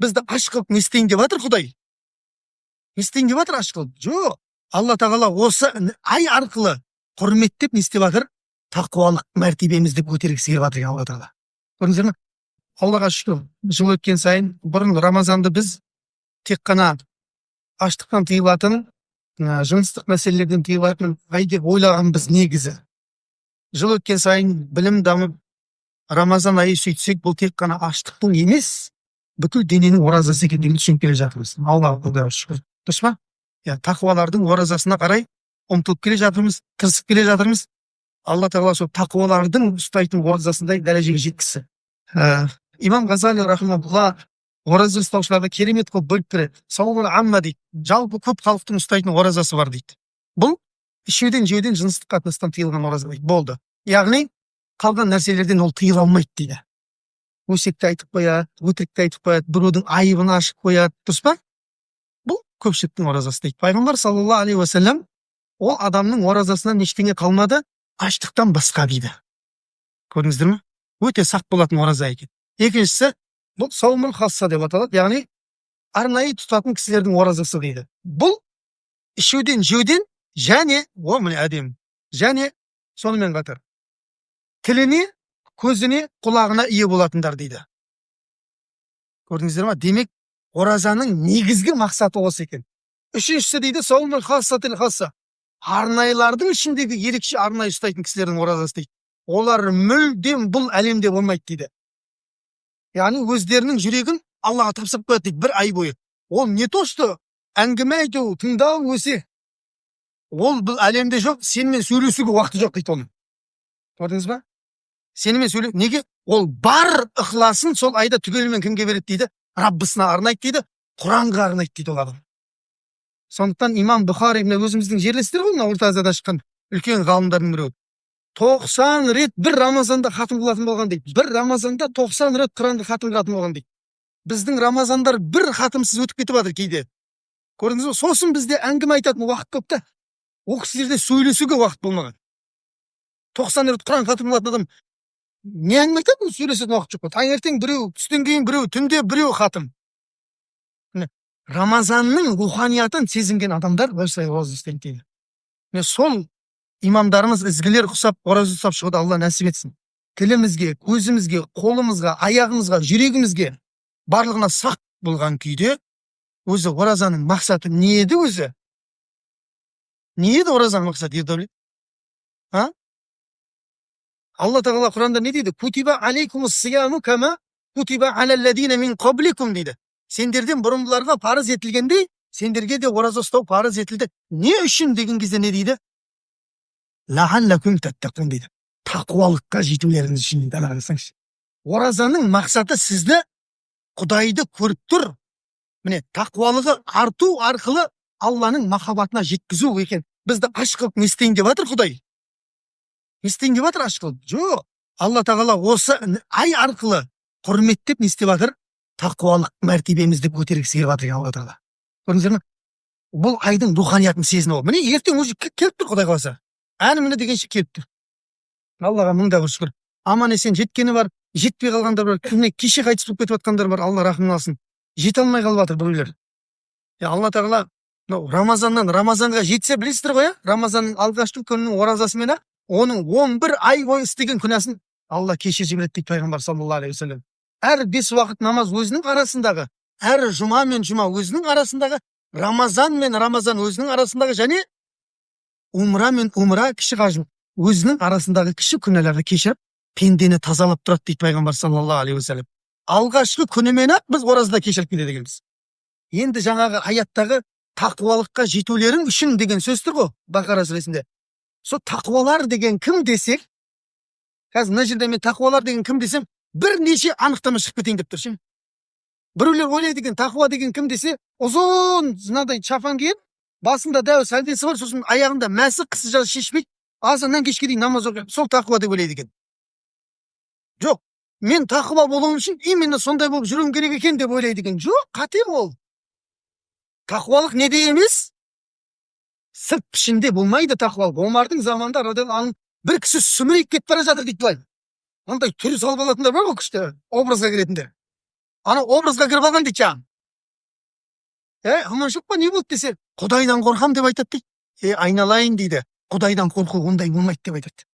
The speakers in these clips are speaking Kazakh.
бізді аш қылып не істейін деп жатыр Құдай. Не істейін деп жатыр аш қылып? Жоқ. Алла тағала осы ай арқылы құрметтеп не істеп жатыр? Тақуалық мәртебемізді көтергісі келіп жатыр Алла тағала. Көрдіңіздер ме? Аллаға шүкір, жыл өткен сайын бұрын Рамазанды біз тек қана аштықтан тыйылатын, жыныстық мәселелерден тыйылатын ай деп ойлағанбыз негізі. Жыл өткен сайын білім дамып, Рамазан айы сөйтсек, бұл тек қана аштықтың емес, бүкіл дененің оразасы екендігін түсініп келе жатырмыз. Аллаға шүкір. Дұрыс па? Тақуалардың оразасына қарай ұмтылып келе жатырмыз, тырысып келе жатырмыз. Алла тағала сол тақуалардың ұстайтын оразасындай дәрежеге жеткізсін. Имам Ғазали рахимахулла ораза ұстаушыларды керемет қылып бөліп береді. Сауабул амма дейді. Жалпы көп халықтың ұстайтын оразасы бар дейді. Бұл ішуден, жеуден, жыныстық қатынастан тыйылған ораза дейді. Болды. Яғни қалған нәрселерден ол тыйыла алмайды дейді. Өсекті айтып қояды, өтірікті айтып қояды, біреудің айыбын ашып қояды. Дұрыс па? Бұл көпшіліктің оразасы дейді. Пайғамбар саллаллаху алейхи уассалам ол адамның оразасынан ештеңе қалмады, аштықтан басқа дейді. Көрдіңіздер ме? Өте сақ болатын ораза екен. Екіншісі, бұл саумул хасса деп аталады, яғни арнайы тұтатын кісілердің оразасы дейді. Бұл ішуден, жеуден және, міне әдемі, және сонымен қатар тіліне, көзіне, құлағына ие болатындар дейді. Көрдіңіздер ме? Демек, оразаның негізгі мақсаты осы екен. Үшіншісі дейді, саумул хассатил хасса. Арнайлардың ішіндегі ерекше арнайы ұстайтын кісілердің оразасы дейді. Олар мүлдем бұл әлемде болмайды дейді. Яғни өздерінің жүрегін Аллаға тапсырып қояды дейді бір ай бойы. Ол не то что әңгіме айту, тыңдау өсе. Ол бұл әлемде жоқ, сенімен сөйлесуге уақыты жоқ дейді оның. Көрдіңіз ба? Сенімен сөйлесу. Неге? Ол бар ықыласын сол айда түгелімен кімге береді дейді? Раббысына арнайды дейді, Құранға арнайды дейді ол адам. Сондықтан имам Бұхари, өзіміздің жерлестер ғой, Орта Азияда шыққан үлкен ғалымдардың біреуі. 90 рет бір Рамазанда хатым қылатын болған дейді. Бір Рамазанда 90 рет Құранды хатым қылатын болған дейді. Біздің Рамазандар бір хатымсыз өтіп кетіп жатыр кейде. Көрдіңіз бе? Сосын бізде әңгіме айтатын уақыт көп та. Ол кісілерде сөйлесуге уақыт болмаған. 90 рет Құран хатым қылатын адам не әңгіме айтады? Сөйлесетін уақыт жоқ. Таңертең біреу, түстен кейін біреу, түнде біреу хатым. Рамазанның руханиятын сезінген адамдар осылай ораза ұстайды дейді. Сол имамдарымыз ізгілер құсап, ораза ұстап шығуды Алла нәсіп етсін. Тілімізге, көзімізге, қолымызға, аяғымызға, жүрегімізге барлығына сақ болған күйде өзі оразаның мақсаты не еді өзі? Не еді оразаның мақсаты, Ердәулет? Алла тағала Құранда не дейді? Кутиба алейкумус сияму кама кутиба алалладина мин qablikum дейді. Сендерден бұрынғыларға парыз етілгендей, сендерге де ораза ұстау парыз етілді. Не үшін деген кезде не дейді? Лағаллакум таттақун дейді. Тақуалыққа жетулеріңіз үшін дейді. Қарасаңызшы. Оразаның мақсаты сізді Құдайды көріп тұр. Міне, тақуалығы арту арқылы Алланың махаббатына жеткізу екен. Бізді аш қылып не істейін деп жатыр Құдай? Не істейін деп жатыр аш қылып? Жоқ. Алла тағала осы ай арқылы құрметтеп не істеп жатыр? Тақуалық мәртебемізді көтергісі келіп жатыр Алла тағала. Көрдіңіздер ме? Бұл айдың руханиятын сезіну. Міне ертең уже келіп тұр Құдай қаласа. Әні міне дегенше келіп тұр. Аллаға мың да шүкір. Аман есен жеткені бар, жетпей қалғандар бар, кеше қайтыс болып кетіп жатқандар бар. Алла рахмын алсын. Жете алмай қалып жатыр біреулер. Алла тағала Рамазаннан Рамазанға жетсе білесіздер ғой, Рамазанның алғашқы күнінің оразасымен оның 11 ай бойы істеген күнәсін Алла кешіріп жібереді дейді пайғамбар саллаллаху алейхи уассалам. Әр 5 уақыт намаз өзінің арасындағы, әр жұма мен жұма өзінің арасындағы, Рамазан мен Рамазан өзінің арасындағы және умра мен умра кіші қажым өзінің арасындағы кіші күнәларды кешіріп, пендені тазалап тұрады дейді пайғамбар саллаллаху алейхи уассалам. Алғашқы күнімен-ақ біз оразада кешіріп келеді екенбіз. Енді жаңағы аяттағы тақуалыққа жетулерің үшін деген сөз тұр ғой, Бақара сүресінде. Сол тақуалар деген кім десек, қазір мына жерде мен тақуалар деген кім десем, бірнеше анықтама шығып кетейін деп тұр ше. Біреулер ойлайды екен, тақуа деген кім десе, ұзын мынадай шапан киіп, басында дәу сәлдесі бар, сосын аяғында мәсі қысы жазы шешпейді, азаннан кешке дейін намаз оқиды. Сол тақуа деп ойлайды екен. Жоқ, мен тақуа болуым үшін именно сондай болып жүруім керек екен деп ойлайды екен. Жоқ, қате ол. Тақуалық неде емес? Сырт пішінде болмайды тақуалық. Омардың заманында радиалlahu бір кісі сүмірейіп кетіп бара жатыр дейді былай. Ондай түрі салып алатындар бар ғой күшті, образға кіретіндер. Ана образға кіріп алған дейді жаңағы. Аман жоқ па, не болды десе, Құдайдан қорқам деп айтады дейді. Айналайын дейді. Құдайдан қорқу ондай болмайды деп айтады.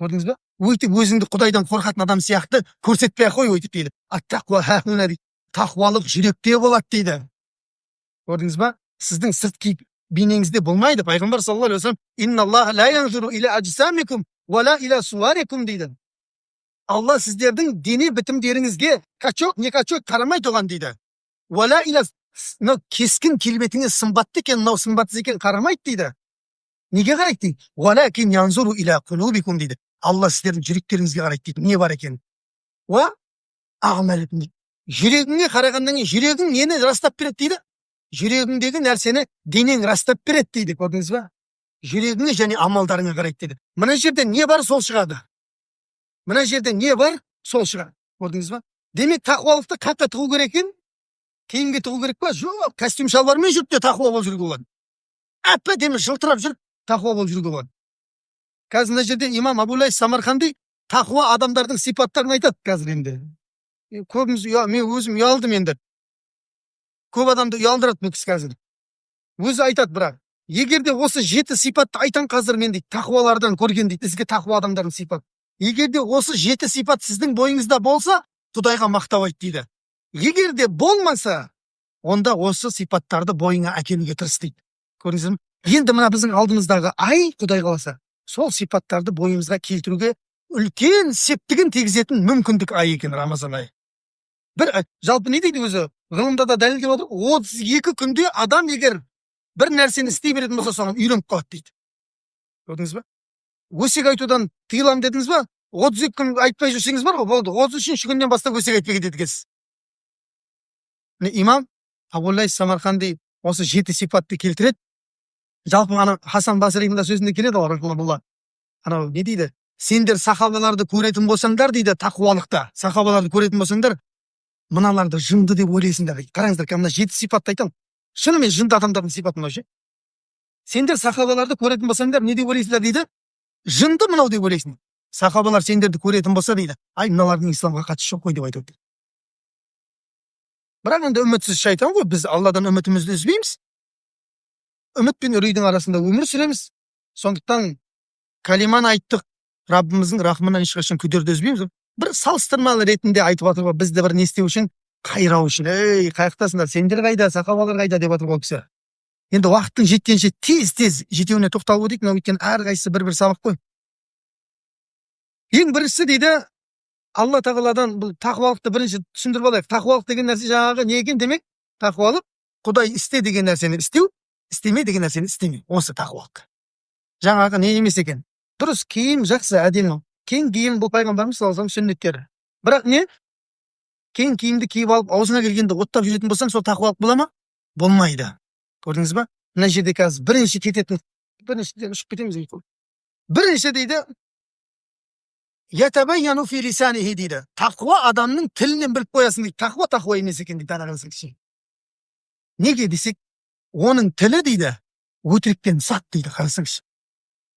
Көрдіңіз ба? Өйтіп өзіңді Құдайдан қорқатын адам сияқты көрсетпей ақ қой өйтіп дейді. Ат-тақуа ха-хуна дейді. Тақуалық жүректе болады дейді. Көрдіңіз ба? Сіздің сыртқы бейнеңізде болмайды. Пайғамбар саллаллаху алейхи вассалам инналлаха ла янзуру иля аджсамикум ва ла иля суарикум дейді. Алла сіздердің дене бітімдеріңізге качок не качок қарамай тұрған дейді. Ва ла иля кескін келбетіңіз сымбатты екен, мынау сымбатсыз екен қарамайды дейді. Неге қарайды дейді? Ва лакин янзуру иля кулубикум дейді. Алла сіздердің жүректеріңізге қарайды дейді. Не бар екен? Ва амаликум дейді. Жүрегіңе қарағаннан кейін жүрегің нені растап береді дейді? Жүрегіңдегі нәрсені денең растап береді дейді. Көрдіңіз ба? Жүрегіңе және амалдарыңа қарайды дейді. Мына жерде не бар, сол шығады. Мына жерде не бар, сол шығады. Көрдіңіз ба? Демек тақуалықты қаққа тығу керек екен? Киімге тығу керек па? Жоқ, костюм шалбармен жүріп те тақуа болып жүруге болады. Әп-әдемі жылтырап жүріп тақуа болып жүруге болады. Қазір мына жерде имам Абу-Лайс Самарқанди тақуа адамдардың сипаттарын айтады қазір енді. Көбіміз мен өзім ұялдым енді. Көп адамды ұялдырады бұл кісі қазір. Өзі айтады бірақ. Егер де осы 7 сипатты айтам қазір мен дейді, тақуалардан көрген дейді, сізге тақуа адамдардың сипаты. Егер де осы 7 сипат сіздің бойыңызда болса, Құдайға мақтау айт дейді. Егер де болмаса, онда осы сипаттарды бойыңа әкелуге тырыс дейді. Көрдіңіз бе? Енді мына біздің алдымыздағы ай, Құдай қаласа, сол сипаттарды бойымызға келтіруге үлкен септігін тигізетін мүмкіндік ай екен Рамазан айы. Бір жалпы не дейді өзі? Ғылымда да дәлелдеп отыр, 32 күнде адам егер бір нәрсені істей беретін болса, соған үйреніп қалады дейді. Көрдіңіз ба? Өсек айтудан тыйылам дедіңіз ба? 32 күн айтпай жүрсеңіз бар ғой, болды. 33-ші күннен бастап өсек айтпай кетеді екенсіз. Имам Абу-Лайс Самарқанди осы 7 сипатты келтіреді. Жалпы ана Хасан Басридің да сөзінде келеді ғой, рахмаллах. Анау не дейді? Сендер сахабаларды көретін болсаңдар дейді, тақуалықта. Сахабаларды көретін болсаңдар, мыналарды жынды деп ойлайсыңдар дейді. Қараңыздар, мына 7 сипатты айтам. Шынымен жынды адамдардың сипаты мынау ше. Сендер сахабаларды көретін болсаңдар, не деп ойлайсыңдар дейді? Жынды мынау деп ойлайсың. Сахабалар сендерді көретін болса дейді, ай мыналардың исламға қатысы жоқ қой деп айтады. Бірақ енді үмітсіз шайтан ғой, біз Алладан үмітімізді үзбейміз. Үміт пен үрейдің арасында өмір сүреміз. Сондықтан калиманы айттық, Раббымыздың рахмынан ешқашан күдерді үзбейміз. Бір салыстырмалы ретінде айтып жатыр ғой, бізді бір не істеу үшін, қайрау үшін. Ей, қаяқтасыңдар, сендер қайда, сахабалар қайда деп жатыр ғой кісі. Енді уақыттың жеткенше тез жетеуіне тоқталып өтейік, мынау өйткені әрқайсысы бір сабақ қой. Ең біріншісі дейді, Алла тағаладан бұл тақуалықты бірінші түсіндіріп алайық. Тақуалық деген нәрсе жаңағы не екен демек? Тақуалық Құдай істе деген нәрсені істеу, істеме деген нәрсені істеме. Осы тақуалық. Жаңағы не емес екен? Дұрыс киім жақсы, әдемі. Кең киім бұл пайғамбарымыз саллаллаху алейхи вассалам сүннеттері. Бірақ не? Кең киімді киіп алып, аузына келгенде оттап жүретін болсаң, сол тақуалық бола ма? Болмайды. Көрдіңіз ба? Мына жерде қазір бірінші кететін, біріншіден ұшып кетеміз дейді. Бірінші дейді, ятабайяну фи лисанихи дейді. Тақуа адамның тілінен біліп қоясың дейді. Тақуа емес екен дейді. Танығансың. Неге десек, оның тілі дейді, өтіріктен сақ дейді. Қарасаңшы.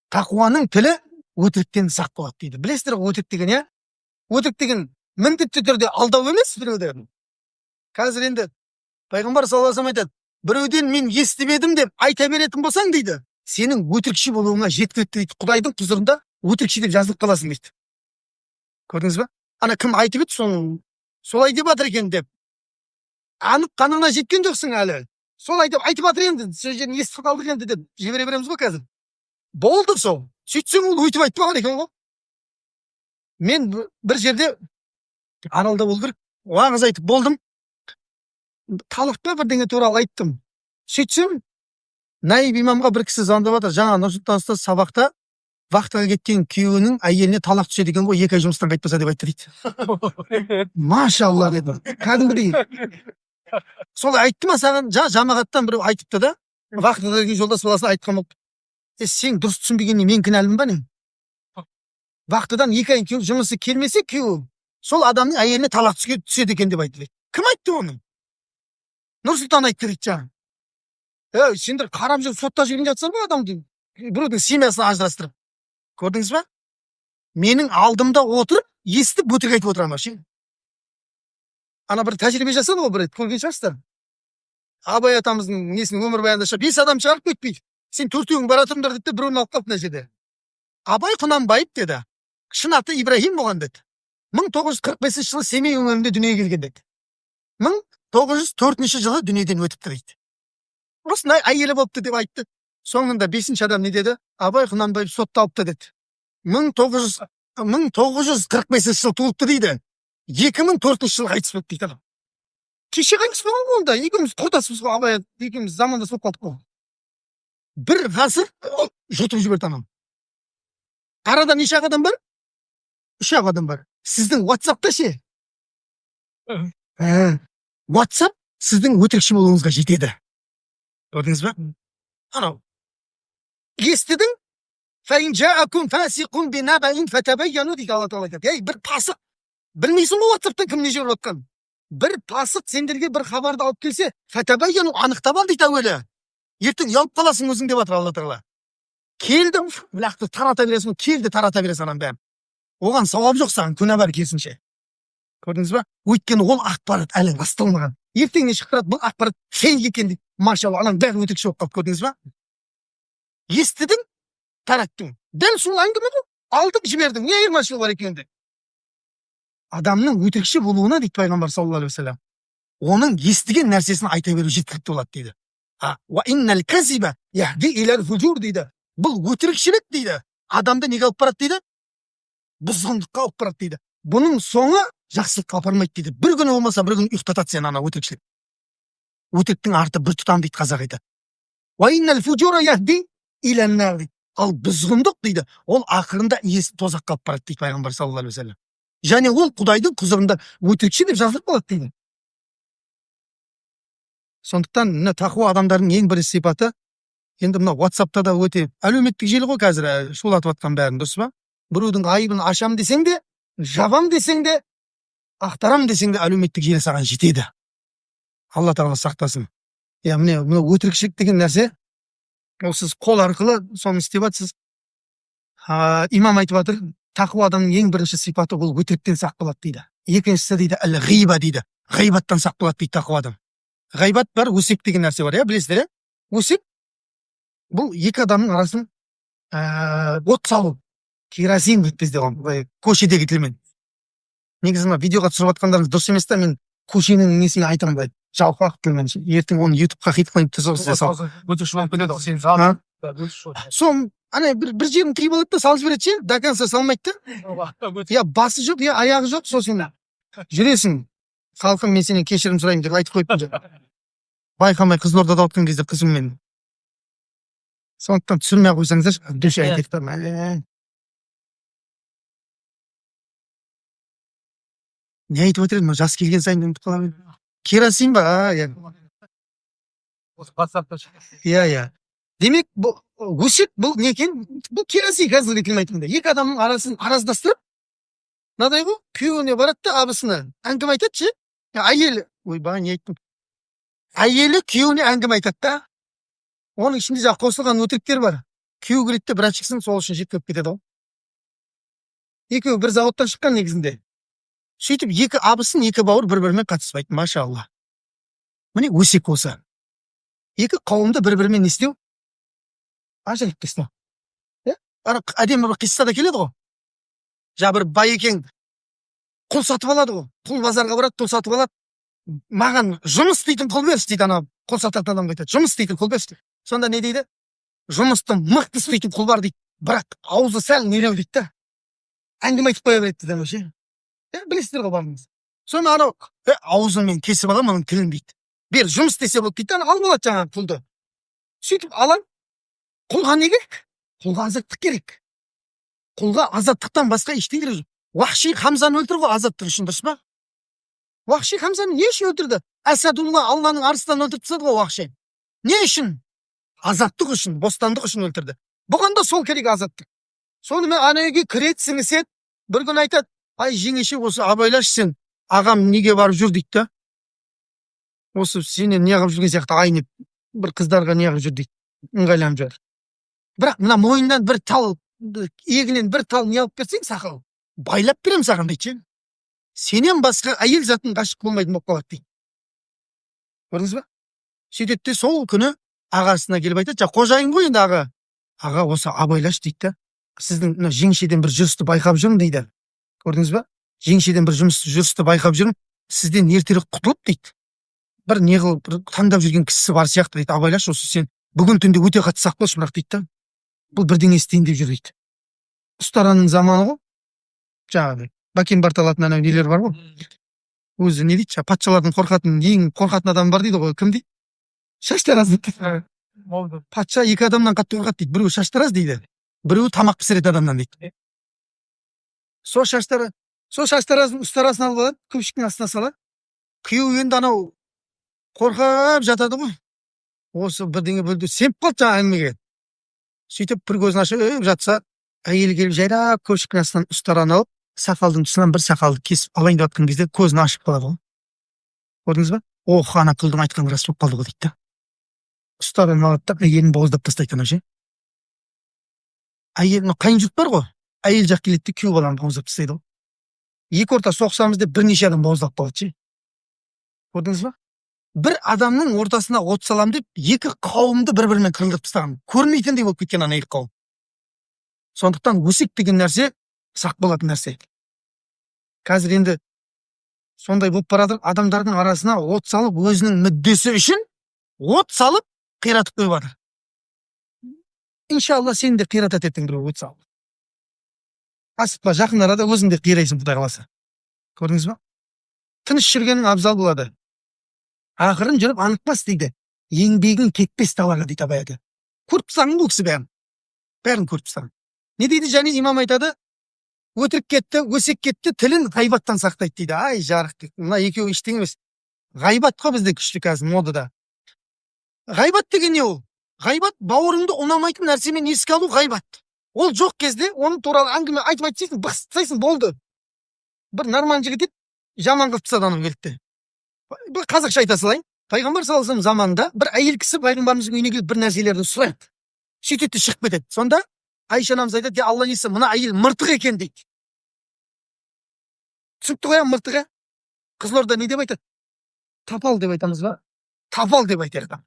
Тақуаның тілі өтіріктен сақ болады дейді. Білесіздер ғой өтірік деген, я? Өтірік деген міндетті түрде алдау емес біреуден. Қазір енді пайғамбар саллаллаху алейхи вассалам айтады, біреуден мен естімедім деп айта беретін болсаң дейді, сенің өтірікші болуыңа жеткілікті дейді. Құдайдың құзырында өтірікші деп жазылып қаласың дейді. Көрдіңіз ба? Ана кім айтып еді, солай деп жатыр екен деп. Анық қанығына жеткен жоқсың әлі. Солай деп айтып жатыр енді, сол жерін естіп қалдық енді деп жібере береміз ғой қазір. Болды сол. Сөйтсең ол өйтіп айтпаған екен ғой. Мен бір жерде Аралда бол керек, уағыз айтып болдым. Талықта бірдеңе туралы айттым. Сөйтсем, Наиб имамға бір кісі звондап жатыр. Жаңа Нұрсұлтан ұстаз сабақта вахтаға кеткен күйеуінің әйеліне талақ түседі екен ғой, 2 ай жұмыстан қайтпаса деп айтты дейді. Машалла деді. Кәдімгідей. Солай айтты ма саған? Жамағаттан біреу айтыпты да. Вахтада келген жолдас баласына айтқан болды. Сен дұрыс түсінбегеннен мен кінәлімін ба не? Вахтадан 2 ай жұмысы келмесе күйеуі, сол адамның әйеліне талақ түседі екен деп айтты. Кім айтты оны? Нұрсұлтан айтты дейді жаңа. Сендер қарап жүріп сотта жүрген жатсыңдар ғой адамды. Біреудің семьясын ажырастырып. Көрдіңіз ба? Менің алдымда отырып, естіп өтірік айтып отырамын ше. ана бір тәжірибе жасады ғой, бір рет көрген шығарсыздар. Абай атамыздың несінің өмірбаянында 5 адам шығарып кетпейді. Сен 4-еуің бара тұрыңдар деді, біреуін алып қалды мына жерде. Абай Құнанбаев деді. Шын аты Ибрахим болған деді. 1945 жылы Семей өңірінде дүниеге келген деді. 1904 жылы дүниеден өтіпті дейді. Осындай әйелі болыпты деп айтты. Соңында 5-ші адам не деді? Абай Құнанбаев сотталыпты деді. 1945 жылы туылыпты дейді. 2004 жылы қайтыс болды дейді адам. Кеше қайтыс болған ғой онда. Екеуміз құрдасымыз ғой, Абай екеуміз замандас болып қалдық қой. Бір ғасыр жұтып жіберді анам. Арада неше адам бар? 3 адам бар. Сіздің WhatsApp-та ше? WhatsApp сіздің өтірікші болуыңызға жетеді. Көрдіңіз ба? Анау. Естідің? فَإِنْ جَاءَكُمْ فَاسِقٌ بِنَبَإٍ فَتَبَيَّنُوا дейді Алла Тағала айтады. Ей, бір пасық. Білмейсің ғой WhatsApp-тан кім не жіберіп отқан? Бір пасық сендерге бір хабарды алып келсе, фәтәбәйяну, анықтап ал дейді әуелі. Ертең ұялып қаласың өзің деп жатыр Алла Тағала. Келді, лақты тарата бересің, келді тарата бересің анам бәрін. Оған сауап жоқ саған, күнә бар керісінше. Көрдіңіз ба? Өйткені ол ақпарат әлі расталмаған. Ертең не шықырады, бұл ақпарат фейк екен дейді. Машалла, анам бәрі өтірікші болып қалды, көрдіңіз ба? Естідің, тараттың. Дәл сол әңгіме ғой. Алдың, жібердің. Не айырмашылығы бар екенде? Адамның өтірікші болуына дейді пайғамбар саллаллаху алейхи ва саллям. Оның естіген нәрсесін айта беру жеткілікті болады дейді. Ва иннал казиба яхди илал фужур дейді. Бұл өтірікшілік дейді. Адамды неге алып барады дейді? Бұзғындыққа алып барады дейді. Бұның соңы жақсылыққа апармайды дейді. Bir күні болмаса бір күн ұйықтатады сені ана өтірікшілік. Өтіріктің арты бір тұтам дейді қазақ айтады. Ва иннал фужура яхди илан нар дейді. Ал бұзғындық дейді, ол ақырында иесін тозаққа алып барады дейді пайғамбар саллаллаху алейхи ва саллям. Және ол Құдайдың құзырында өтірікші деп жазылып қалады дейді. Сондықтан мына тақуа адамдардың ең бірінші сипаты, енді мына WhatsApp-та да өте әлеуметтік желі ғой қазір шулатып жатқан бәрін, дұрыс па? Біреудің айыбын ашам десең де, жабам десең де, ақтарам десең де әлеуметтік желі саған жетеді. Алла Тағала сақтасын. Міне өтірікшілік деген нәрсе, ол сіз қол арқылы соны істеп жатсыз. Имам айтып жатыр, тақуа адамның ең бірінші сипаты ол өтіріктен сақ болады дейді. Екіншісі дейді, ғиба дейді. Ғибаттан сақ болады дейді тақуа адам. Ғайбат бар, өсек деген нәрсе бар, білесіздер, өсек бұл екі адамның арасын от салу, керосин дейді бізде оған, көшедегі тілмен. Негізі видеоға түсіріп жатқандарыңыз дұрыс емес та, мен көшенің несін айтамын дейді, жалпақ тілмен. Ертең оны YouTube-қа хит-қылып түсіріп Сон, бір жерін қиып алады да, салып жібереді ше, до конца салмайды да. Басы жоқ, аяғы жоқ, сосын жүресің. Халқым, мен сенен кешірім сұрайын деп айтып қойыппын. Байқамай Қызылордада отқан кезде қызыммен. Сондықтан түсірмей қойсаңыздар, дүше айтып. Не айтып отыр едім, жас келген сайын ұмытып қаламын. Керосин ба? Демек, өсек бұл не екен? Бұл керосин қазір тілін айтымда. Екі адамның арасын араздастырып, мынадай ғой, күйеуіне барады да абысына әңгіме айтады ше. Әйелі, не айттым? Әйелі күйеуіне әңгіме айтады да. Оның ішінде қосылған өтіріктер бар. Күйеу келеді де бір шықсын, сол үшін жеткіліп кетеді ғой. Екеуі бір заводтан шыққан негізінде. Сөйтіп екі абысын, екі бауыр бір-бірімен қатыспайды, машалла. Міне өсек осы. Екі қауымды бір-бірімен не істеу? Ажырап тастау. Әдемі бір қисса да келеді ғой. Бір бай екен, құл сатып алады ғой. Құл базарға барады, құл сатып алады. Маған жұмыс істейтін құл берші дейді ана құл сататын адамға айтады. Жұмыс істейтін құл берші дейді. Сонда не дейді? Жұмысты мықты істейтін құл бар дейді. Бірақ аузы сәл нелеу дейді да. Әңгіме айтып қоя береді дейді ше. Білесіздер ғой барыңыз. Сонда анау аузын мен кесіп аламын, оның тілін дейді. Бер жұмыс істесе болды дейді, алып алады жаңағы құлды. Сөйтіп алам. Құлға не керек? Құлға азаттық керек. Құлға азаттықтан басқа ештеңе керек жоқ. Вахши Хамзаны өлтірді ғой азаттық үшін, дұрыс па? Вахши Хамзаны не үшін өлтірді? Асадулла, Алланың арыстанын өлтіріп тастады ғой Вахши. Не үшін? Азаттық үшін, бостандық үшін өлтірді. Бұған да сол керек азаттық. Сонымен ана үйге кіреді, сіңіседі, бір күн айтады, ай жеңеше, осы абайлашы сен, ағам неге барып жүр дейді да. Осы сенен не қылып жүрген сияқты айнып, бір қыздарға не қылып жүр дейді, ыңғайланып жүр. Бірақ мына мойыннан бір тал, егінен бір тал не алып берсең, сақал, байлап берем саған дейді. сенен басқа әйел затын ғашық болмайтын болып қалады дейді. Көрдіңіз ба? Сөйтеді де сол күні ағасына келіп айтады, қожайын ғой енді аға осы абайлашы дейді да. Сіздің мына жеңшеден бір жүрісті байқап жүрмін дейді. Көрдіңіз ба? Жеңшеден бір жүрісті байқап жүрмін. Сізден ертерек құтылып дейді. Бір не қылып бір таңдап жүрген кісісі бар сияқты дейді. Абайлашы, осы сен бүгін түнде өте қатты сақ болшы бірақ дейді да. Бұл бірдеңе істейін деп жүр дейді. Ұстараның заманы ғой. Жаңағы бәкен барталатын анау нелер бар ғой. Өзі не дейді? Патшалардың ең қорқатын адам бар дейді ғой. Кім дейді? Шаштараз дейді. Патша екі адамнан қатты қорқады дейді. Біреуі шаштараз дейді. Біреуі тамақ пісіретін адамнан дейді. Сол шаштараздың ұстарасын алып алады, көпшіктің астына салады. Күйеуі енді анау қорқып жатады ғой. Осы бірдеңе бөлді, семіп қалды жаңа әңгімеге. Сөйтіп бір көзін ашып жатса, әйелі келіп жайрап көпшіктің астынан ұстараны алып, сақалдың тұсынан бір сақалды кесіп алайын деп жатқан кезде көзін ашып қалады ғой. Көрдіңіз ба? Ана қылдың айтқаны рас болып қалды ғой дейді. Ұстараны алады да әйелін бауыздап тастайды анау ше. Әйелінің қайын жұрт бар ғой. Әйел жақ келеді де күйеу баланы бауыздап тастайды ғой. Екі орта соқсамыз деп бірнеше адам бауыздап қалады ше. Көрдіңіз ба? Бір адамның ортасына от салам деп екі қауымды бір-бірімен қырылдырып тастаған. Көрмейтіндей болып кеткен ана екі қауым. Сондықтан өсек деген нәрсе сақ болатын нәрсе. Қазір енді сондай болып барады, адамдардың арасына от салып, өзінің мүддесі үшін от салып қиратып қойып жатыр. Иншалла сен де қиратат ертең біреу от салып. Асықпа, жақын арада өзің де қирайсың Құдай қаласа. Көрдіңіз ба? Тыныш жүргенің абзал болады. Ақырын жүріп анықпас дейді. Еңбегің кетпес далаға дейді Абай ата. Көріп тастаған бұл кісі бәрін. Бәрін көріп тастаған. Не дейді? Және имам айтады, өтірік кетті, өсек кетті, тілін ғайбаттан сақтайды дейді. Ай жарық дейді. Мына екеуі ештеңе емес. Ғайбат қой бізде күшті қазір модада. Ғайбат деген не ол? Ғайбат бауырыңды ұнамайтын нәрсемен еске алу ғайбат. Ол жоқ кезде оның туралы әңгіме айтып айтсайсың, бықсытсайсың, болды. Бір норман жігіт еді, жаман қылып тастады анау келді. Бір қазақша айта салайын. Пайғамбар саллаллаху алейхи вассалам заманында бір әйел кісі пайғамбарымыздың үйіне келіп бір нәрселерді сұрайды. Сөйтеді шығып кетеді. Сонда Айша анамыз айтады, Алла несі, мына әйел мыртық екен дейді. Түсінікті ғой, мыртық. Қызылорда не деп айтады? Тапал деп айтамыз ба? Тапал деп айтады.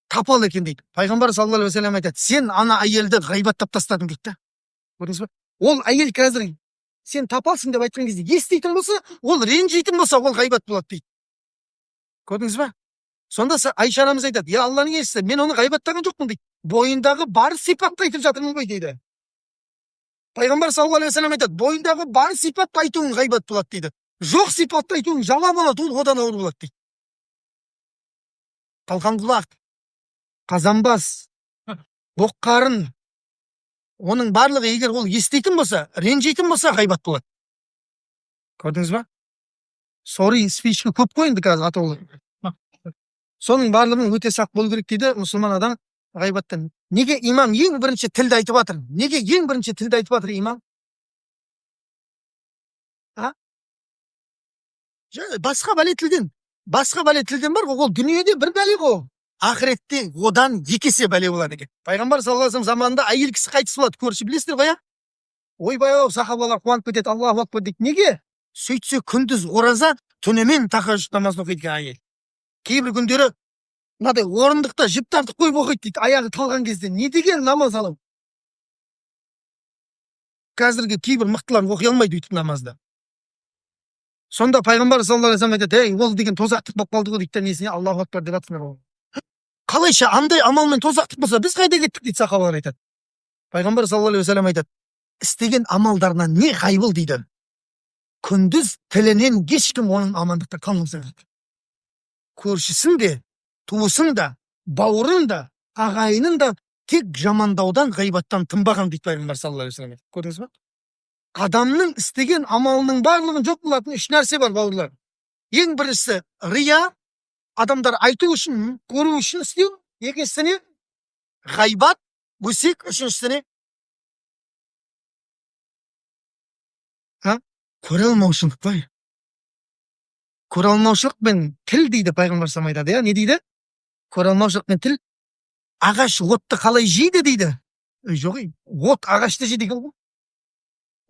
Тапал екен дейді. Пайғамбар саллаллаху алейхи вассалам айтады, сен ана әйелді ғайбаттап тастадың дейді. Көрдіңіз ба? Ол әйел қазір сен тапалсың деп айтқан кезде еститін болса, ол ренжитін болса, ол ғайбат болады дейді. Көрдіңіз ба? Сонда Айша анамыз айтады, Алланың елшісі, мен оны ғайбаттаған жоқпын дейді. Бойындағы бар сипатты айтып жатырмын ғой дейді. Пайғамбар саллаллаху алейхи вассалам айтады, бойындағы бар сипатты айтуың ғайбат болады дейді. Жоқ сипатты айтуың жала болады, ол одан ауыр болады дейді. Қалқан құлақ, қазанбас, боққарын, оның барлығы егер ол естейтін болса, ренжейтін болса, ғайбат болады. Көрдіңіз ба? Sorry, спичка көп қойынды қазір атаулы. Соның барлығын өте сақ болу керек дейді мұсылман адам ғайбаттан. Неге имам ең бірінші тілді айтып жатыр? Неге ең бірінші тілді айтып жатыр имам? Басқа бәле тілден бар ғой, ол дүниеде бір бәле ғой. Ақыретте одан екі есе бәле болады екен. Пайғамбар саллаллаху алейхи вассалам заманында әйел кісі қайтыс болады, көрші білесіздер ғой, ойбай-ау, сахабалар қуанып кетеді, Аллаху акбар дейді. Неге? Сөйтсе күндіз ораза, түнімен тахажжуд намазын оқиды әйел. Кейбір күндері мынадай орындықта жіп тартып қойып оқиды дейді, аяғы талған кезде. Не деген намаз алу? Қазіргі кейбір мықтылар оқи алмайды өйтіп намазда. Сонда пайғамбар саллаллаху алейхи вассалам айтады, ол деген тозақтық болып қалды ғой дейді, несіне Аллаху акбар деп жатсыңдар. Қалайша андай амалмен тозақтық болса, біз қайда кеттік дейді сахабалар айтады. Пайғамбар саллаллаху алейхи вассалам айтады, істеген амалдарынан не ғайбыл дейді. Күндіз тілінен ешкім оның амандықта қалмаса дейді. Көршісін де, туысын да, бауырын да, ағайынын да тек жамандаудан, ғайбаттан тынбаған дейді пайғамбар саллаллаху алейхи вассалам. Көрдіңіз ба? Адамның істеген амалының барлығын жоқ болатын үш нәрсе бар, бауырлар. Ең біріншісі рия, адамдар айту үшін, көру үшін істеу. Екіншісіне ғайбат, өсек. Үшіншісіне көре алмаушылық па? Көре алмаушылық пен тіл дейді пайғамбар саллаллаху алейхи вассалам айтады. Не дейді? Көре алмаушылық пен тіл. Ағаш отты қалай жейді дейді. Жоқ, от ағашты жейді екен ғой.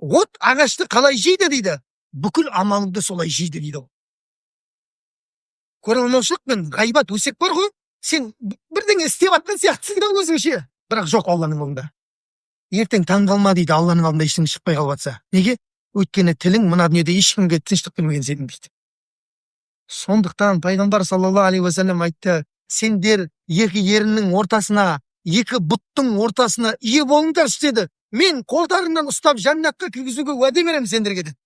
От ағашты қалай жейді дейді. бүкіл амалыңды солай жейді дейді ол. Көре алмаушылық пен ғайбат өсек бар ғой, сен бірдеңе істеп жатқан сияқтысың да өзіңше, бірақ жоқ Алланың алдында. Ертең таң қалма дейді, Алланың алдында ештеңе шықпай қалып жатса. Неге? Өйткені тілің мына дүниеде ешкімге тыныштық бермеген сенің дейді. Сондықтан пайғамбар саллаллаху алейхи уассалам айтты, сендер екі еріннің ортасына, екі бұттың ортасына ие болыңдаршы деді. Мен қолдарыңнан ұстап жәннатқа кіргізуге уәде беремін сендерге деді.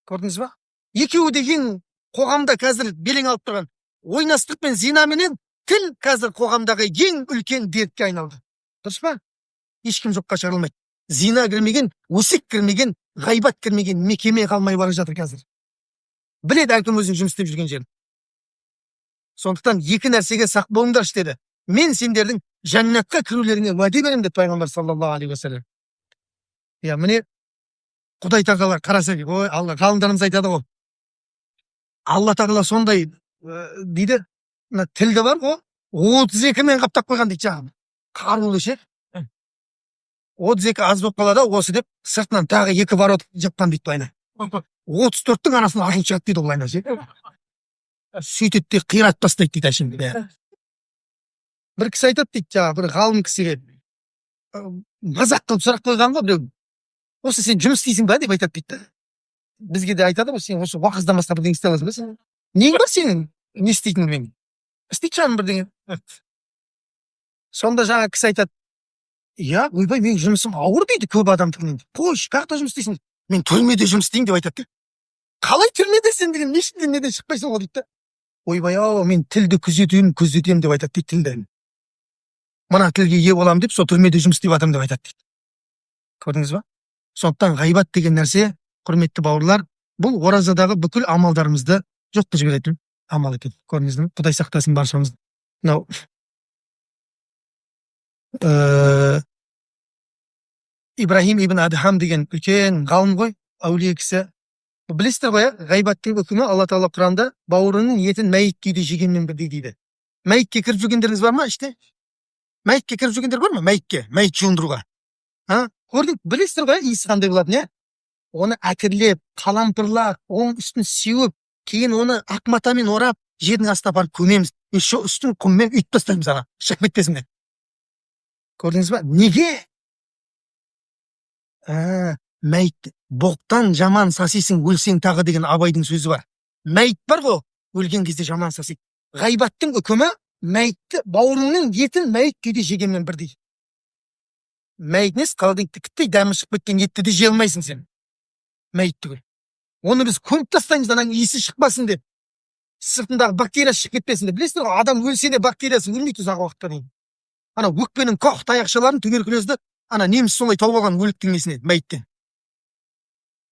Көрдіңіз ба? Екеуі де ең қоғамда қазір белең алып тұрған ойнастық пен зинаменен тіл қазір қоғамдағы ең үлкен дертке айналды. Дұрыс па? Ешкім жоққа шығарылмайды. Зина кірмеген, өсек кірмеген, ғайбат кірмеген мекеме қалмай бара жатыр қазір. Біледі әркім өзінің жұмыс істеп жүрген жерін. Сондықтан екі нәрсеге сақ болыңдаршы деді. Мен сендердің жәннатқа кірулеріңе уәде беремін деді пайғамбар саллаллаху алейхи уассалам. Міне Құдай тағала қараса, ой, Алла, ғалымдарымыз айтады ғой. Алла тағала сондай дейді, тілді бар ғой, 32 мен қаптап қойған дейді жағын. Қарулы ше. 32 аз болып қалады, осы деп сыртынан тағы 2 ворот жапқан дейді былайына. 34-тің арасынан ашылып шығады дейді былайына ше. Сөйтеді де қиратып тастайды дейді әшейін. Бір кісі айтады дейді, жаңа бір ғалым кісіге мазақ қылып сұрақ қойған ғой біреу. Осы сен жұмыс істейсің ба деп айтады дейді. Бізге де айтады ғой, сен осы уақыздан басқа бірдеңе істей аласың ба сен? Нең бар сенің не істейтін мен? Істейді жаным бірдеңе. Сонда жаңа кісі айтады, иә, ойбай, менің жұмысым ауыр дейді көп адам тілінен. Қойшы, қаяқта жұмыс істейсің? Мен түрмеде жұмыс істеймін деп айтады. Қалай түрмеде сен деген, нешіктен неден шықпайсың ғой дейді. Ойбай, ау, мен тілді күзетемін деп айтады дейді тілді. Мына тілге ие боламын деп, сол түрмеде жұмыс істеп жатырмын деп айтады дейді. Көрдіңіз ба? Сондықтан ғайбат деген нәрсе, құрметті бауырлар, бұл оразадағы бүкіл амалдарымызды жоққа жіберетін амал екен. Көрдіңіз бе? Құдай сақтасын баршамызды. Мынау Ибрахим ибн Адхам деген үлкен ғалым ғой, әулие кісі. Білесіздер ғой, ғайбаттың үкімі Алла тағала Құранда бауырының етін мәйіт күйде жегенмен бірдей дейді. Мәйітке кіріп жүргендеріңіз бар ма іште? Мәйітке кіріп жүргендер бар ма? Мәйіт жуындыруға. Көрдік, білесіздер ғой, иісі қандай болады, не? Оны әкірлеп, қалампырлап, оның үстін сеуіп, кейін оны ақ матамен орап, жердің астына барып көмеміз. Үстін құммен үйтіп тастаймыз ана, шығып кетпесін деп. Көрдіңіз ба? Неге? Мәйіт, боқтан жаман сасисың, өлсең тағы деген Абайдың сөзі бар. Мәйіт бар ғой, өлген кезде жаман сасиды. Ғайбаттың үкімі мәйітті, бауырыңның етін мәйіт күйде жегенмен бірдей. Мәйіт несі, қалдың тікіттей дәмі шығып кеткен етті де жей алмайсың сен. Мәйіт түгіл. Оны біз көміп тастаймыз, анаң иісі шықпасын деп. Сыртындағы бактерия шығып кетпесін деп. Білесіздер ғой, адам өлсе де бактериясы өлмейді ұзақ уақытқа дейін. Ана өкпенің коқ таяқшаларын, туберкулезді ана неміс солай тауып алған өліктің несінен, мәйіттен.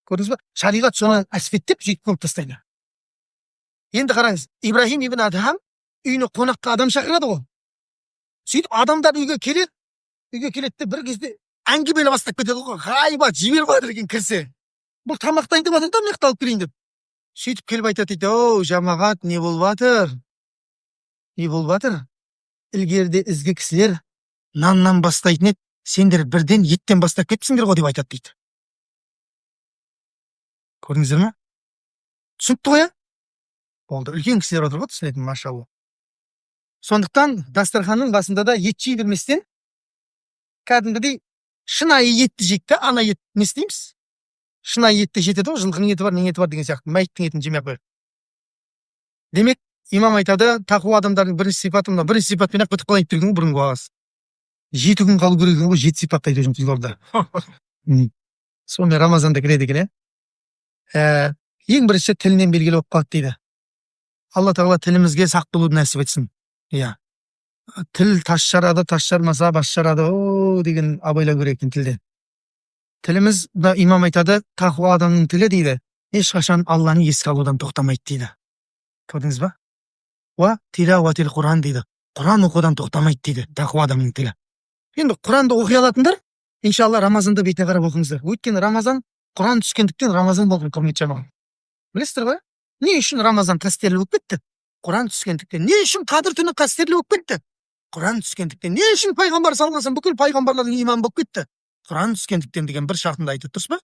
Көрдіңіз ба? Шариғат соны әспеттеп сөйтіп көміп тастайды. Енді қараңыз, Ибрахим ибн Адхам үйіне қонаққа адам шақырады ғой. Сөйтіп адамдар үйге келеді де бір кезде әңгімені бастап кетеді ғой. Ғайбат жіберіп жатыр екен кірсе. Бұл тамақтайын деп жатыр да, мен ұйықталып келейін деп. Сөйтіп келіп айтады дейді, оу, жамағат, не болып жатыр? Не болып жатыр? Ілгерде ізгі кісілер наннан бастайтын еді, сендер бірден еттен бастап кетсіңдер ғой деп айтады дейді. Көрдіңіздер ме? Түсінікті ғой, болды, үлкен кісілер отыр ғой, түсінетін, машалла. Сондықтан дастарханның басында да ет жей берместен, кәдімгідей шынайы етті жейді, ана ет не істейміз? Шынайы етті жетеді ғой, жылқының еті бар, нең еті бар деген сияқты, мәйіттің етін жемей қойып. Демек, имам айтады, тақуа адамдардың бірінші сипаты, мына бірінші сипатпен ақ бітіп қалайын деген бұрынғы уағыз. 7 күн қалу керек екен ғой, 7 сипатты айтып жүрміз елорда. Сонымен Рамазанда кіреді екен, ең бірінші тілінен белгілі болып қалады дейді. Алла тағала тілімізге сақ болуды нәсіп етсін. Иә. Тіл тас жарады, тас жармаса бас жарады, о деген абайлау керек екен тілде. Тіліміз, да имам айтады, тақуа адамның тілі дейді, ешқашан Алланы еске алудан тоқтамайды дейді. Көрдіңіз ба? Уа тилауатил Құран дейді. Құран оқудан тоқтамайды дейді, тақуа адамның тілі. Енді Құранды оқи алатындар, иншалла Рамазанда бете қарап оқыңыздар. Өйткені Рамазан, Құран түскендіктен Рамазан болған, құрметті жамағат. Білесіздер ғой? Не үшін Рамазан қастерлі болып кетті? Құран түскендіктен. Не үшін Қадір түні қастерлі болып кетті? Құран түскендіктен. Не үшін пайғамбар салғасын бүкіл пайғамбарлардың имамы болып кетті? Құран түскендіктен деген бір шартында айтып тұрсыз ба?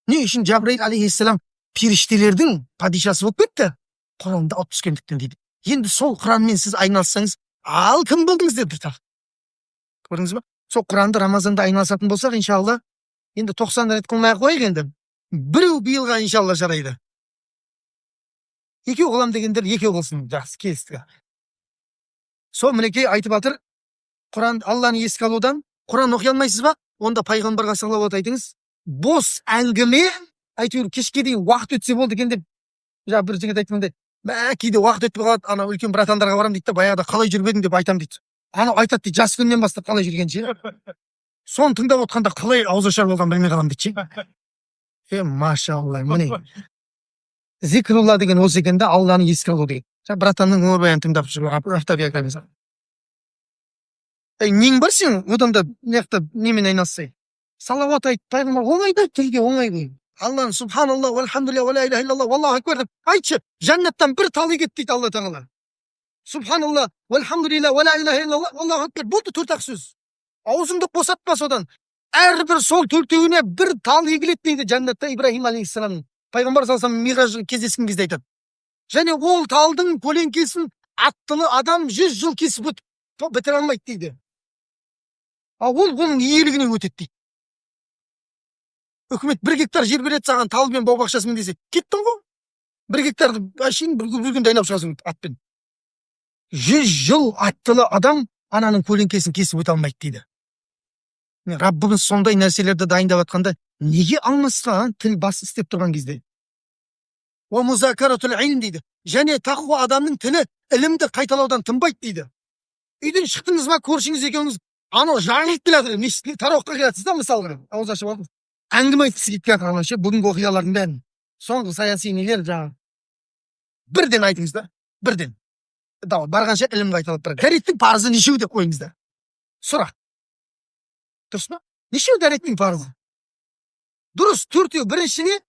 Ne үшін Жабраил алейхиссалам періштелердің падишасы болып кетті? Құранды алып түскендіктен дейді. Енді сол Құранмен сіз айналыссаңыз, ал кім болдыңыз деді тағы. Көрдіңіз ба? Сол Құранды Рамазанда айналысатын болсақ, иншалла, енді 90 рет қылмай қояйық енді. Біреу биылға иншалла жарайды. Екеу қылам дегендер екеу қылсын, жақсы, келістік. Сол мінекей айтып жатыр, Құран Алланы еске алудан, Құран оқи алмайсыз ба? Онда пайғамбарға салауат айтыңыз. Бос әңгіме, әйтеуір кешке дейін уақыт өтсе болды екен деп, бір жігіт айтқандай, кейде уақыт өтпей қалады, ана үлкен братандарға барам дейді, баяғыда қалай жүріп едің деп айтам дейді. Анау айтады дейді, жас күннен бастап қалай жүрген ше. Соны тыңдап отқанда қалай ауызашар болған білмей қалам дейді ше. Машалла, міне. Зикрулла деген осы екен де, Алланы еске алу деген. Братанның өмірбаянын тыңдап жүрген автобиографиясы. Нең бар сен, одан да немен айналыссай. Салауат айт, пайғамбар оңайда тілге оңай ғой. Алланы субханалла, вальхамдулилля, ва ла иляха иллаллах, валлаху акбар деп айтшы. Жаннаттан бір талы кет дейді Алла тағала. Субханалла, вальхамдулилля, ва ла иляха иллаллах, валлаху акбар. Болды 4 сөз. Аузыңды босатпа содан. Әрбір сол 4-еуіне бір тал егіледі дейді жаннатта Ибрахим алейхиссалам. Пайғамбар салсам мираж кездескен кезде айтады. Және ол талдың көлеңкесін аттылы адам 100 жыл кесіп өтіп бітіре алмайды дейді. Ал ол оның иелігіне өтеді дейді. Үкімет 1 гектар жер береді саған талмен бау-бақшасымен десе, кеттің ғой. 1 гектарды ашын бір күнде айналып шығасың атпен. 100 жыл аттылы адам ананың көлеңкесін кесіп өте алмайды дейді. Раббымыз сондай нәрселерді дайындап атқанда, неге алмасқа тіл бас істеп тұрған кезде? Ва музакаратул илм дейді. Және тақуа адамның тілі ілімді қайталаудан тынбайды дейді. Үйден шықтыңыз ба, көршіңіз екеуіңіз анау жаңылып келатыр, мешітке тарауыққа келатсыз да, мысалы, ауыз ашып алдыңыз. Әңгіме айтқысы келіп келатыр ше, бүгінгі оқиғалардың бәрін. Соңғы саяси нелер жаңағы. Бірден айтыңыз да, бірден. Барғанша ілім қайталап тұрады. Дәреттің парызы нешеу деп қойыңыздар. Сұрақ. Дұрыс па? Нешеу дәреттің парызы? Дұрыс, 4-еу. Біріншіне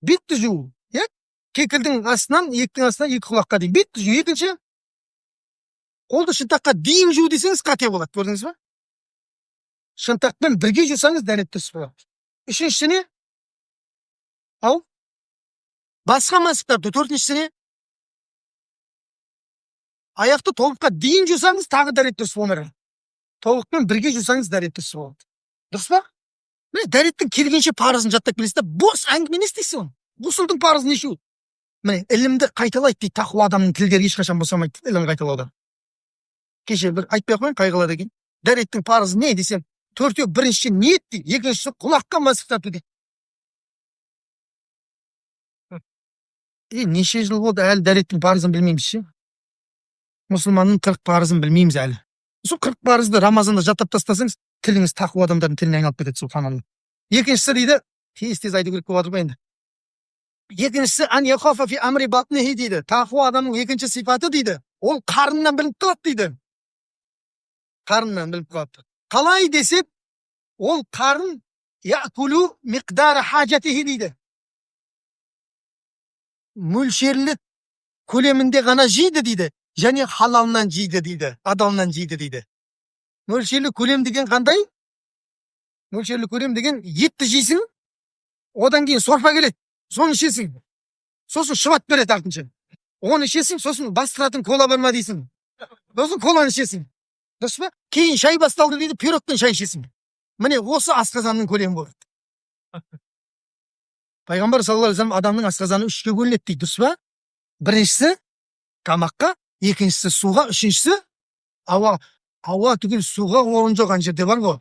бетті жуу. Кекілдің астынан, ектің астынан 2 құлаққа дейін. Бетті жуу. Екінші, қолды шынтаққа дейін жуу десеңіз қате болады. Көрдіңіз ба? Шынтақпен бірге жусаңыз дәрет дұрыс болады. Үшіншісіне, басқа масықтарды. 4-шісіне, аяқты толыққа дейін жусаңыз тағы дәрет дұрыс болмайды. Толықпен бірге жусаңыз дәрет дұрыс болады. Дұрыс па? Міне дәреттің келгенше парызын жаттап келесіз, бос әңгіме не істейсіз оны? Ғұсылдың парызы нешеу? Міне ілімді қайталайды дейді, тақуа адамның тілдері ешқашан босамайды ілім қайталаудан. Кеше бір айтпай ақ қойын, қайғылады екен. Дәреттің парызы не десем, 4-еу. Біріншісі ниет дейді, екіншісі құлаққа масықтату дейді. Неше жыл болды әлі дәреттің парызын білмейміз ше. Мұсылманның 40 парызын білмейміз әлі. Сол 40 парызды Рамазанда жаттап тастасаңыз, тіліңіз тақуа адамдардың тіліне айналып кетеді, субханалла. Екіншісі дейді, тез айту керек болып жатыр ғой енді. Екіншісі ан яхафа фи амри батнихи дейді. Тақуа адамның екінші сипаты дейді. Ол қарыннан біліп қалады дейді. Қарыннан біліп қалады. Қалай десек, ол қарын яқулу миқдары хажатихи дейді. Мөлшерлі көлемінде ғана жейді дейді. Және халалынан жейді дейді. Адалынан жейді дейді. Мөлшерлі көлем деген қандай? Мөлшерлі көлем деген етті жейсің, одан кейін сорпа келеді. Соны ішесің. Сосын шыбат береді артынша. Оны ішесің, сосын бастыратын кола бар ма дейсің. Сосын коланы ішесің. Дұрыс па? Кейін шай басталды дейді, пирогпен шай ішесің. Міне осы асқазанның көлемі болады. Пайғамбар саллаллаху алейхи вассалам адамның асқазаны 3-ке бөлінеді дейді, дұрыс па? Біріншісі тамаққа, екіншісі суға, үшіншісі ауа. Ауа түгел суға орын жоқ ана жерде бар ғой.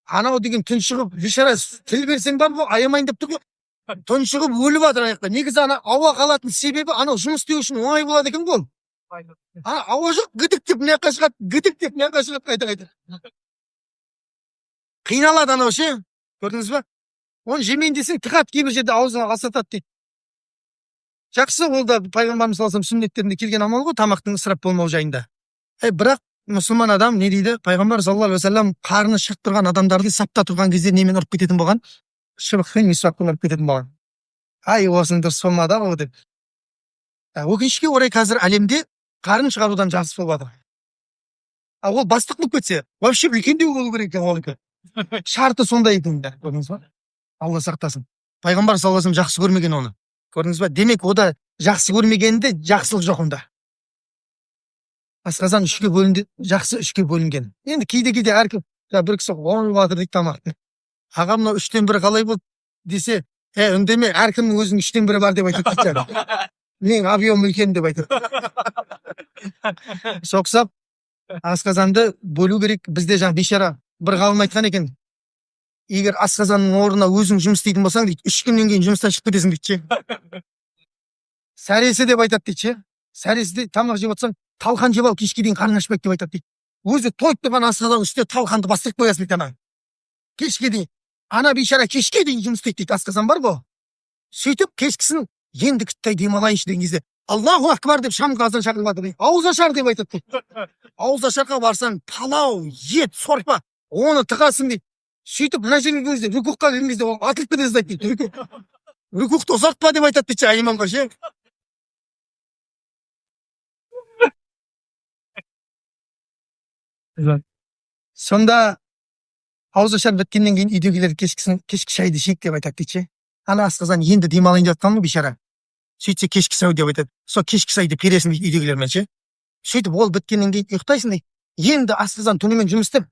Анау деген тұншығып, бишара тіл берсең бар ғой, аямайын деп тұр ғой. Тұншығып өліп жатыр аяқта. Негізі ана ауа қалатын себебі анау жұмыс істеу үшін оңай болады екен ғой. Ауа жоқ, гідік деп мына жаққа шығады, гідік деп мына жаққа шығады, қайта. Қиналады анау ше. Көрдіңіз ба? Оны жемейін десең тығады, кейбір жерде аузына алсатады дейді. Жақсы, ол да пайғамбарымыз саллаллаху алейхи вассалам сүннеттерінде келген амал ғой, тамақтың ысырап болмау жайында. Бірақ мұсылман адам не дейді? Пайғамбар саллаллаху алейхи вассалам қарны шығып тұрған адамдарды сапта тұрған кезде немен ұрып кететін болған? Шыбықпен, мисуакпен ұрып кететін болған. Осының дұрыс болмады ғой деп. Өкінішке орай қазір әлемде қарын шығарудан жақсы болып жатыр. Ол бастық болып кетсе, вообще үлкендеу болу керек екен ол. Шарты сондай екен да, көрдіңіз ба? Алла сақтасын. Пайғамбар саллаллаху алейхи вассалам жақсы көрмеген оны. Көрдіңіз ба? Демек, ода жақсы көрмегенде жақсылық жоқ онда. Асқазан үшке бөлінді, жақсы үшке бөлінген. Енді кейде әркім, бір кісі оңып жатыр дейді тамақты. Аға, мынау үштен бірі қалай болды десе, үндеме, әркімнің өзінің үштен бірі бар деп айтады. Мен объем үлкен деп айтады. Соқсап, асқазанды бөлу керек. Бізде жаңа бейшара бір ғалым айтқан екен. Егер асқазанның орнына өзің жұмыс істейтін болсаң дейді, 3 күннен кейін жұмыстан шығып кетесің дейді. Сәресі деп айтады дейді. Сәресіде тамақ жеп отырсаң, талқан жеп ал, кешке дейін қарның ашпайды деп айтады дейді. Өзі тойып тұрған асқазан үстіне талқанды бастырып қоясың дейді ана. Кешке дейін. Ана бейшара кешке дейін жұмыс істейді дейді, асқазан бар ғой. Сөйтіп кешкісін енді күттай демалайыншы деген кезде Аллаху акбар деп шамға азан шақырып жатыр дейді. Ауызашар деп айтады дейді. Ауызашарға барсаң, палау, ет, сорпа, оны тығасың дейді. Сөйтіп мына жерге кезде рүкуққа келген кезде ол атылып кетесіз дейді. Рүкуқты ұзартпа деп айтады дейді имамға ше. Сонда ауызашар біткеннен кейін үйдегілер кешкі шайды ішейік деп айтады дейді. Ана асқазан енді демалайын деп жатқан ғой бейшара. Сөйтсе кешкі сау деп айтады. Сол кешкі сайды пересің дейді үйдегілермен ше. Сөйтіп ол біткеннен кейін ұйықтайсың дейді. Енді асқазан түнімен жұмыс істеп,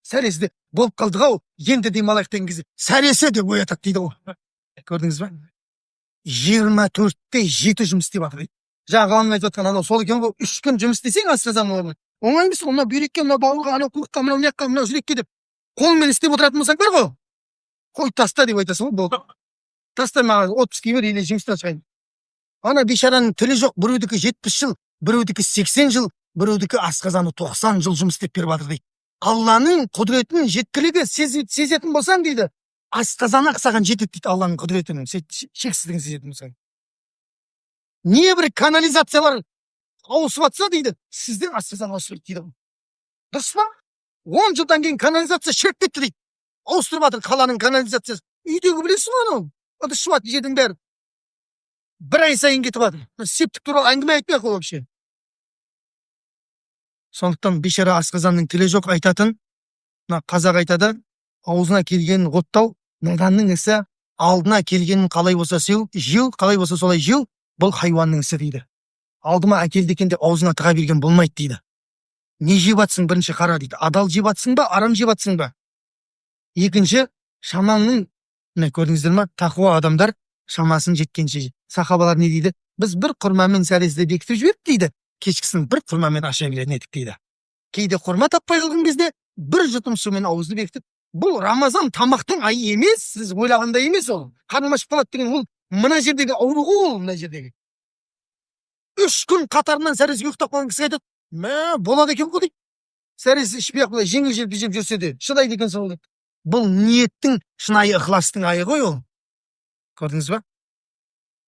сәресі болып қалдық ау, енді демалайық деген кезде сәресі деп оятады дейді ғой. Көрдіңіз ба? 24-те 7 жұмыс істеп жатыр дейді. Жаңа ғалым айтып жатқан анау сол екен ғой, 3 күн жұмыс істесең асқазанның орнына. Оңай емес, мына бүйрекке, мына бауырға, анау құлаққа, мынау мына мынау жүрекке деп қолмен істеп отыратын болсаң бар ғой. Қой таста деп айтасың ғой, болды. Таста маған отпускке бер, или жұмыстан шығайын. Ана бейшараның тілі жоқ, біреудікі 70 жыл, біреудікі 80 жыл, біреудікі асқазаны 90 жыл жұмыс істеп беріп жатыр дейді. Алланың құдіретінің жеткілігі сезетін болсаң дейді, асқазаны саған жетеді дейді, Алланың құдіретінің шексіздігін сезетін болсаң. Не бір канализациялар ауысып жатса дейді, сіздің асқазан ауысып дейді. Дұрыс па? 10 жылдан кейін канализация шіріп кетті дейді. Ауыстырып жатыр қаланың канализациясы. Үйдегі білесің ғой анау. Ыдыс жуатын жердің бәрі. Бір ай сайын кетіп жатыр. Септік туралы әңгіме айтпай ақ вообще. Сондықтан бейшара асқазанның тілі жоқ айтатын. Қазақ айтады, аузына келгенін оттау, наданның ісі, алдына келгенін қалай болса жеу, қалай болса солай жеу, бұл хайуанның ісі дейді. Алдыма әкелді екен деп аузына тыға берген болмайды дейді. Не жеп жатсың бірінші қара дейді. Адал жеп жатсың ба, арам жеп жатсың ба? Екінші, шамаңның, көрдіңіздер ма, тақуа адамдар шамасын жеткенше. Сахабалар не дейді? Біз бір құрмамен сәресіде бекітіп жіберіп дейді, кешкісін бір құрмамен аша беретін едік дейді. Кейде құрма таппай қалған кезде бір жұтым сумен ауызды бекітіп, бұл Рамазан тамақтың айы емес, сіз ойлағандай емес ол. Қарным ашып қалады деген ол мына жердегі ауру ғой ол, мына жердегі. 3 күн қатарынан сәресі ұйықтап қалған кісі айтады, болады екен ғой дейді. Сәресі ішпей ақ былай жеңіл желпі жеп жүрсе де шыдайды екен сол дейді. Бұл ниеттің, шынайы ықыластың айы ғой ол. Көрдіңіз ба?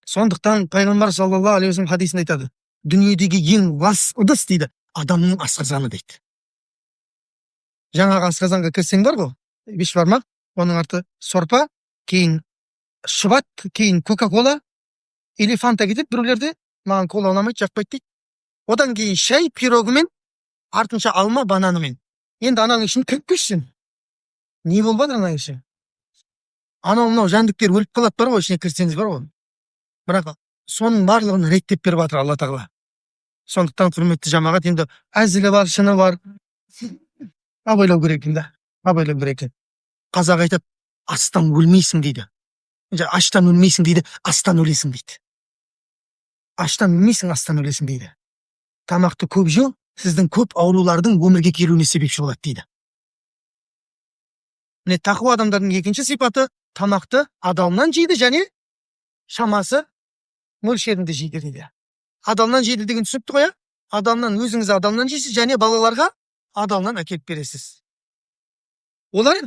Сондықтан пайғамбар саллаллаху алейхи вассалам хадисінде айтады, дүниедегі ең лас ыдыс дейді, адамның асқазаны дейді. Жаңағы асқазанға кірсең бар ғой, бешбармақ, оның арты сорпа, кейін шұбат, кейін кока-кола, или фанта кетеді біреулерде, маған кола ұнамайды, жақпайды дейді. Одан кейін шай пирогымен, артынша алма бананымен. Енді ананың ішін кіріп кетсін. Не болмады ананың іші? Анау жәндіктер өліп қалады бар ғой, ішіне кірсеңіз бар ғой. Бірақ соның барлығын реттеп беріп жатыр Алла тағала. Сондықтан құрметті жамағат, енді әзілі бар, шыны бар. Абайлау керек енді, абайлау керек. Қазақ айтады, астан өлмейсің дейді. Аштан өлмейсің дейді, астан өлесің дейді. Аштан өлмейсің, астан өлесің дейді. Тамақты көп жеу сіздің көп аурулардың өмірге келуіне себепші болады дейді. Тақуа адамдардың екінші сипаты тамақты адалынан жейді және шамасы мөлшерінде жейді дейді. Адалынан жейді деген түсінікті ғой, адалынан өзіңіз адалынан жейсіз және балаларға адалынан әкеліп бересіз. Олар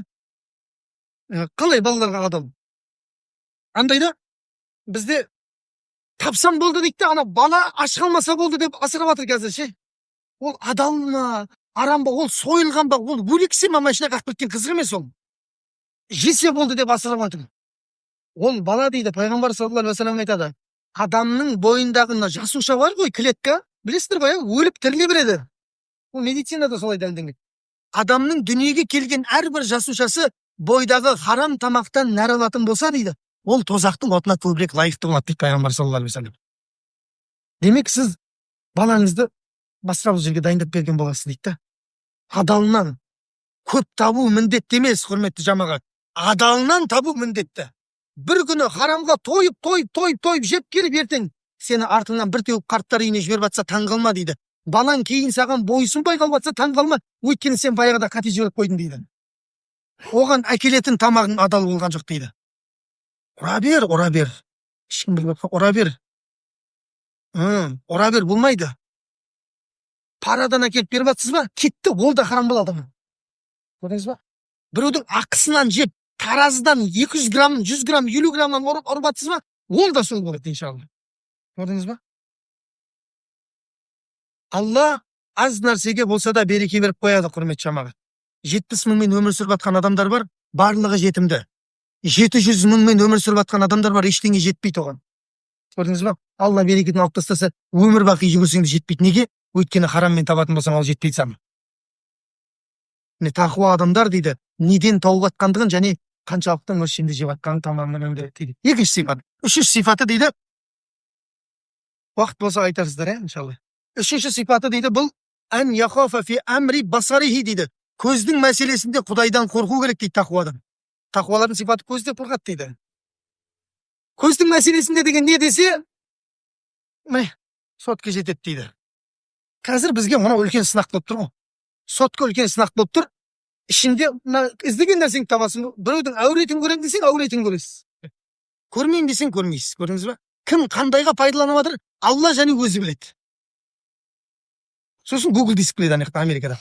қалай балаларға адал? Андайда бізде тапсам болды дейді, ана бала аш қалмаса болды деп асырап жатыр қазір ше. Ол адал ма, арам ба, ол сойылған ба, ол бөлексе ма, машина қақып кеткен қызық емес ол. Жесе болды деп асырап жатыр. Ол бала дейді, пайғамбар саллаллаху алейхи вассалам айтады, адамның бойындағы жасуша бар ғой, клетка, білесіздер ғой, өліп тіріле береді. Ол медицинада солай дәлелденген. Адамның дүниеге келген әрбір жасушасы бойдағы харам тамақтан нәр алатын болса дейді, ол тозақтың отына көбірек лайықты болады дейді пайғамбар саллаллаху алейхи вассалам. Демек сіз балаңызды басқа бір жерге дайындап берген боласыз дейді да. Адалынан көп табу міндетті емес, құрметті жамағат. Адалынан табу міндетті. Bir күні харамға тойып жеп келіп ертең сені артыңнан бір теуіп қарттар үйіне жіберіп жатса таң қалма дейді. Балаң кейін саған бойсынбай қалып жатса таң қалма, өйткені сен баяғыда қате жіберіп қойдың дейді. Оған әкелетін тамағың адал болған жоқ дейді. Ұра бер. Ешкім білмейді, ұра бер болмайды. Парадан әкеліп беріп жатсыз ба? Кетті, ол да харам болады. Көрдіңіз ба? Біреудің ақысынан жеп, таразыдан 200 грамм, 100 грамм, 50 граммнан ұрып жатсыз ба? Ол да сол болады иншалла. Көрдіңіз ба? Алла аз нәрсеге болса да береке беріп қояды, құрметті жамағат. 70 мыңмен өмір сүріп жатқан адамдар бар, барлығы жетімді. 700 мыңмен өмір сүріп жатқан адамдар бар, ештеңе жетпейді оған. Көрдіңіз ба? Алла берекетін алып тастаса, өмір бақи жүгірсең де жетпейді. Неге? Өйткені хараммен табатын болсаң, ол жетпейді саған. Тақуа адамдар дейді, неден тауып жатқандығын және қаншалықты мөлшерде жеп жатқанын тамамынан біледі дейді. Екінші сипат. Үшінші сипаты дейді, уақыт болса айтарсыздар, иншалла. Үшінші сипаты дейді, бұл ан яхафа фи амри басарихи дейді. Көздің мәселесінде Құдайдан қорқу керек дейді тақуадан. Тақуалардың сипаты көзде қорқады дейді. Көздің мәселесінде деген не десе, сотқа жетеді дейді. Қазір бізге мұна үлкен сынақ болып тұр ғой. Сотқа үлкен сынақ болып тұр. Ішінде іздеген нәрсеңді табасың. Біреудің әуретін көрем десең, әуретін көресіз. Көрмеймін десең, көрмейсіз. Көрдіңіз ба? Кім қандайға пайдаланып жатыр? Алла және өзі біледі. Сосын Google дисплейді Америкада.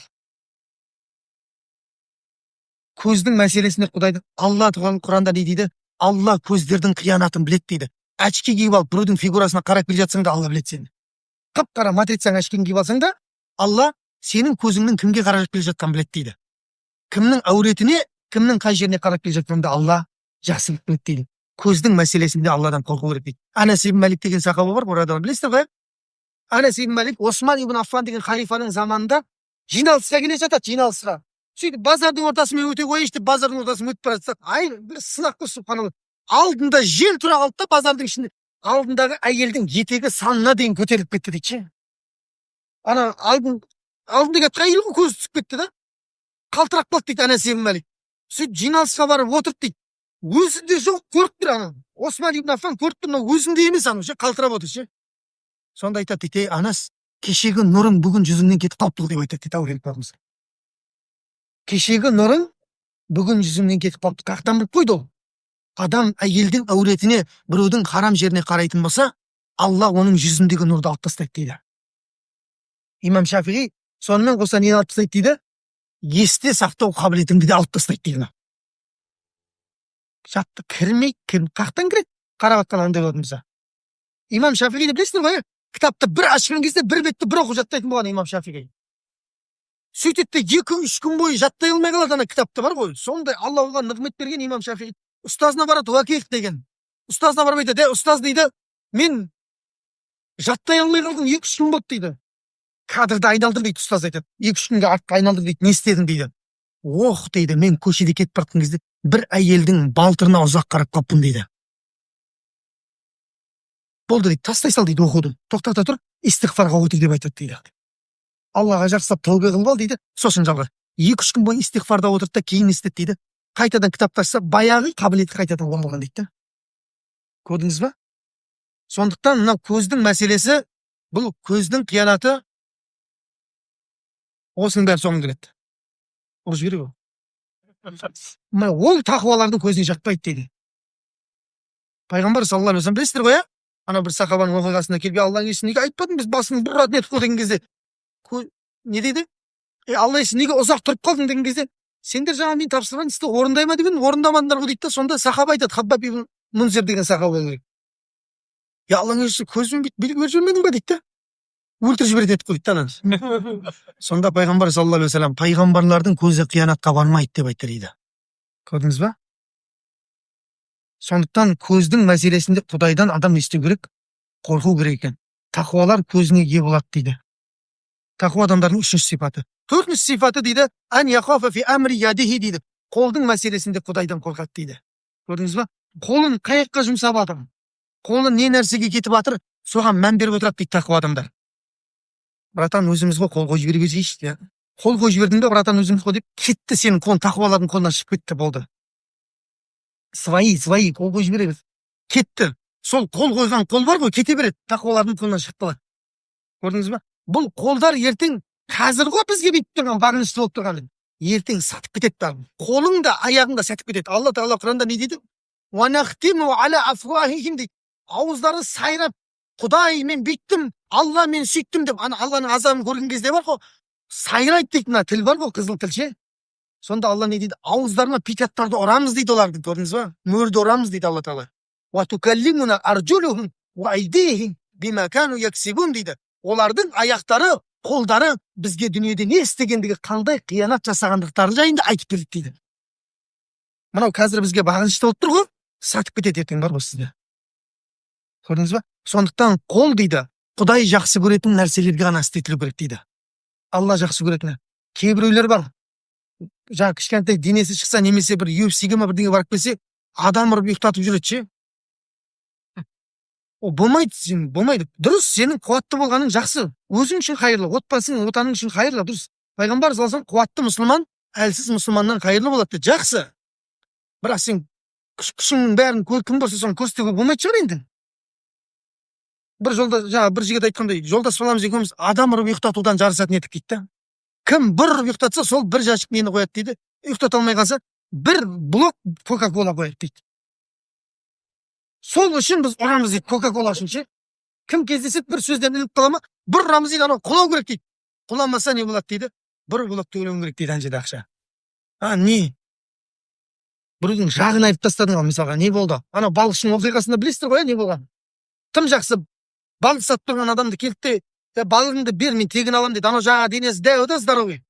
Көздің мәселесінде Құдайды Алла Құранда не дейді? Алла көздердің қиянатын біледі дейді. Очки киіп алып, біреудің фигурасына қарап келе жатсаң да Алла біледі сені. Қап-қара матрицаң очкиін киіп алсаң да, Алла сенің көзіңнің кімге қарап келе жатқанын біледі дейді. Кімнің әуретіне, кімнің қай жеріне қарап келе жатқанын да Алла жақсы біледі дейді. Көздің мәселесінде Алладан қорқу керек дейді. Анас ибн Малик деген сахаба бар, орадағылар білесіздер ғой? Анас ибн Малик Осман ибн Аффан деген халифаның заманында жиналысқа келе жатады, жиналысқа. Сөйтіп базардың ортасымен өте қойшы деп базардың ортасымен өтіп бара жатса, бір сынақ қой субханалла. Алдында жел тұра қалды да базардың ішінде алдындағы әйелдің етегі санына дейін көтеріліп кетті дейді. Ана алдындағы әйел ғой көзі түсіп кетті да. Қалтырап қалды дейді Анас ибн Малик. Сөйтіп жиналысқа барып отырып дейді. Өзінде жоқ, көріп тұр ана. Осман ибн Аффан көріп тұр, өзінде емес ана, қалтырап отыр ше. Сонда айтады дейді, Анас, кешегі нұрың бүгін жүзіңнен кетіп қалыпты деп айтады дейді әурелік бабымыз. Кешегі нұрың бүгін жүзіңнен кетіп қалыпты. Қақтан біліп қойды ол. Адам әйелдің әуретіне, біреудің харам жеріне қарайтын болса, Алла оның жүзіндегі нұрды алып тастайды дейді. Имам Шафиғи сонымен қоса нені алып тастайды дейді? Есте сақтау қабілетіңді де алып тастайды дейді. Жатты кірмей, қақтан кіреді? Қарап атқан андай болатын болса. Имам Шафиғиді білесіңдер ғой? Кітапты бір ашқан кезде бір бетті бір оқып жаттайтын болған Имам Шафиғи. Сөйтеді 2-3 күн бойы жаттай алмай қалады ана кітапты бар ғой. Сондай Алла оған нығмет берген Имам Шафиғи. Ұстазына барады, Уаких деген. Ұстазына барып айтады, ұстаз дейді, мен жаттай алмай қалдым, 2-3 күн болды дейді. Кадрды айналдыр дейді, ұстаз айтады. 2-3 күнге артқа айналдыр дейді, не істедің дейді. Ох дейді, мен көшеде кетіп бара кезде бір әйелдің балтырына ұзақ қарап қалыппын дейді. Болды дейді, тастай сал дейді оқуды. Тоқтата тұр, истиғфарға отыр деп айтады дейді. Аллаға жақсылап тәубе қылып ал дейді. Сосын жалғар. 2-3 күн бойы истиғфарда отырды да кейін істеді дейді. Қайтадан кітап ашса, баяғы қабілеті қайтадан оралған дейді. Көрдіңіз ба? Сондықтан мына көздің мәселесі, бұл көздің қиянаты осының бәрі соңын келеді. Ол жіберу. Ол тақуалардың көзіне жатпайды дейді. Пайғамбар саллаллаху алейхи ва саллям білесіздер ғой, ана бір сахабаның оқиғасына келіп, Алланың есігін неге айтпадың, біз басын бір рат нетіп қойған кезде не дейді? Алла есігін неге ұзақ тұрып қалдың деген кезде, сендер жаңа мен тапсырған істі орындай ма деген, орындамадыңдар ғой дейді да. Сонда сахаба айтады, Хаббаб ибн Мунзир деген сахаба керек. Алланың есігін көзбен бүйтіп беріп жібермедің ба дейді да. Өлтіріп жібереді еді дейді да. Сонда пайғамбар саллаллаху алейхи ва саллям пайғамбарлардың көзі қиянатқа бармайды деп айтты дейді. Көрдіңіз ба? Сондықтан көздің мәселесінде Құдайдан адам не істеу керек? Қорқу керек екен. Тақуалар көзіне ие болады дейді. Тақуа адамдардың үшінші сипаты. Төртінші сипаты дейді, ан яхафа фи амри ядихи дейді. Қолдың мәселесінде Құдайдан қорқады дейді. Көрдіңіз ба? Қолын қаяққа жұмсап жатыр? Қолы не нәрсеге кетіп жатыр? Соған мән беріп отырады дейді тақуа адамдар. Братан, өзіміз ғой қол қойып жібере берсейші, иә. Қол қойып жібердің бе, братан, өзіміз ғой деп кетті, сенің қолың тақуалардың қолынан шығып кетті, болды. Свои қол қойып жібере бер. Кетті. Сол қол қойған қол бар ғой, кете береді, тақуалардың қолынан шығып қалады. Көрдіңіз ба? Бұл қолдар ертең қазір ғой бізге бүйтіп тұрған, бағынышты болып тұрған. Ертең сатып кетеді бәрін. Қолың да, аяғың да сатып кетеді. Алла Тағала Құранда не дейді? Уанахтиму аля афуахихим дейді. Ауыздары сайрап, Құдай мен бүйттім, Алла мен сүйттім деп, Алланың азабын көрген кезде бар ғой, сайрайды дейді, мына тіл бар ғой, қызыл тілше. Сонда Алла не дейді? Ауыздарына печаттарды ұрамыз дейді оларды, көрдіңіз ба? Мөрді ұрамыз дейді Алла Тағала. Ва тукаллимуна арджулухум ва айдихим бима кану яксибун дейді. Олардың аяқтары, қолдары бізге дүниеде не істегендігі, қандай қиянат жасағандықтары жайында айтып береді дейді. Мынау қазір бізге бағынышты болып тұр ғой, сатып кетеді ертең, бар ғой сізде. Көрдіңіз ба? Сондықтан қол дейді, Құдай жақсы көретін нәрселерге ғана істетілу керек дейді. Алла жақсы көретін. Кейбіреулер бар, жаңа кішкентай денесі шықса, немесе бір UFC-ге ме бірдеңе барып келсе, адам ұрып ұйықтатып жүреді ше. О, болмайды. Дұрыс, сенің қуатты болғаның жақсы. Өзің үшін қайырлы, отбасың, отаның үшін қайырлы, дұрыс. Пайғамбар саллаллаху алейхи вассалам қуатты мұсылман әлсіз мұсылманнан қайырлы болады, жақсы. Бірақ сен күшіңнің бәрін кім болса соны көрсетуге болмайды шығар енді. Бір жолда, жаңа бір жігіт айтқандай, жолдас боламыз екеуміз адам ұрып ұйықтатудан жарысатын едік дейді. Кім бір ұрып ұйықтатса, сол бір жәшік нені қояды дейді. Ұйықтата алмай қалса, бір блок Кока-кола қояды дейді. Сол үшін біз ұрамыз дейді, Кока-кола үшін ше. Кім кездесіп бір сөзден іліп қала ма, бір ұрамыз дейді, анау құлау керек дейді. Құламаса не болады дейді? Бір блок төлеуің керек дейді, анжеде ақша. Не? Біреудің жағын айып тастадың, мысалға, не болды? Ана балықшының оқиғасында білесіздер ғой, не болған? Тым жақсы балық сатып тұрған адамды келді де, балығыңды бер, мен тегін аламын дейді. Анау жаңа денесі дәу да здоровый.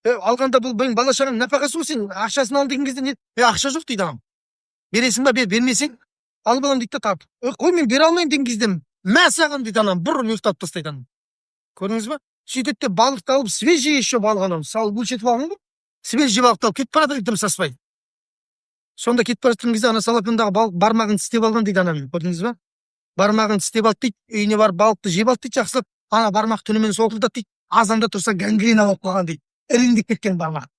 Алғанда бұл бала шағаның нәпақасы ғой, сен ақшасын ал деген кезде не? Ақша жоқ дейді анау. Бересің ба, бермесең, ал балам дейді, тап. Қой, мен бере алмайын деген кезде, мә саған дейді, анам бір ұйықтап тастайды. Көрдіңіз ба? Сөйтеді де балықты алып, свежий еще балық анау, салып өлшетіп алған ғой. Свежий балықты алып кетіп барады дейді, саспай. Сонда кетіп бара жатқан кезде ана салапындағы балық бармағын тістеп алған дейді анам. Көрдіңіз ба? Бармағын тістеп алды дейді, үйіне барып балықты жеп алды дейді, жақсылап. Ана бармақ түнімен солқылдады дейді, азанда тұрса гангрена алып қалған дейді. Іріңдеп кеткен бармақ.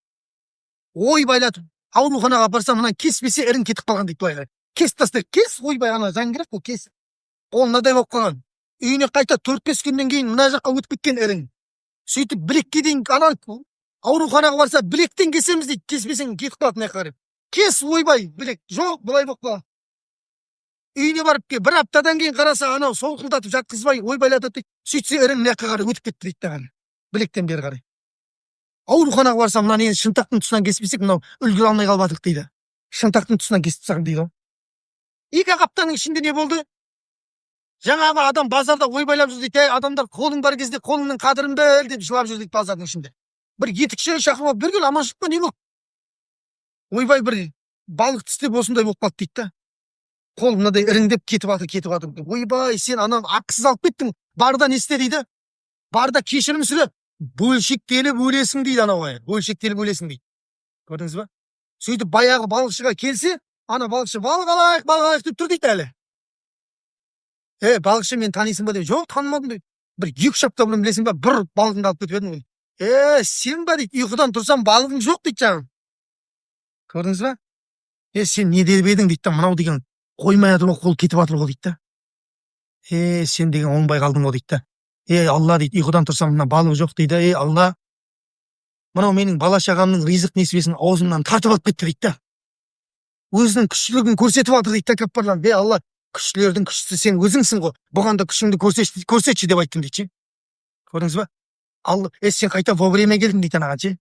Ой байлатып, ауруханаға апарсам, мына кеспесе ірің кетіп қалған дейді былай. Кесіп тастайды, кес, ойбай, ана заң керек қой, кес. Қолынадай болып қалған. Үйіне қайта 4-5 күннен кейін мына жаққа өтіп кеткен ірің. Сөйтіп білекке дейін ана ауруханаға барса, білектен кесеміз дейді, кеспесең кетіп қалады мына қарап. Кес, ойбай, білек жоқ, былай болып қалған. Үйіне барып бір аптадан кейін қараса, анау солқылдатып жатқызбай, ойбайлатады дейді. Сөйтсе ірің мына қарай өтіп кетті дейді, білектен бері қарай. Ауруханаға барсам, мына нені шынтақтың тұсынан кеспесек, мынау үлгере алмай қалмадық дейді. Шынтақтың тұсынан кесіп тастаған дейді. 2 аптаның ішінде не болды? Жаңағы адам базарда ойбайлап жүр дейді, адамдар қолың бар кезде қолыңның қадірін біл деп жылап жүр дейді базардың ішінде. Бір етікші шақырып бір кел аман шығып па, не болды? Ойбай, бір балық тістеп осындай болып қалды дейді. Қол мынадай іріңдеп кетіп жатыр. Ойбай, сен ананы ақысыз алып кеттің. Барда не істе дейді? Барда кешірім сұрап, бөлшектеліп өлесің дейді анау. Бөлшектеліп өлесің дейді. Көрдіңіз ба? Сөйтіп баяғы балықшыға келсе, ана балықшы балық алайық деп тұр дейді әлі. Балықшы, мен танисың ба деп, жоқ, танымадым дейді. Бір 2-3 апта бұрын білесің ба, бір балығыңды алып кетіп едім. Сен ба дейді, ұйқыдан тұрсам балығың жоқ дейді жаңағы. Көрдіңіз ба? Сен не деп едің дейді, мынау деген қоймай жатыр ғой, қол кетіп жатыр ғой дейді. Сен деген оңбай қалдың ғой дейді. Алла дейді, ұйқыдан тұрсам мына балық жоқ дейді. Алла, мынау менің бала шағамның ризық несібесін аузымнан тартып алып кетті дейді. Өзінің күштілігін көрсетіп жатыр дейді, тәкаппарланып. Алла, күштілердің күштісі сен өзіңсің ғой. Бұған да күшіңді көрсетші деп айттым дейді. Көрдіңіз ба? Алла, сен қайта вовремя келдің дейді анаға.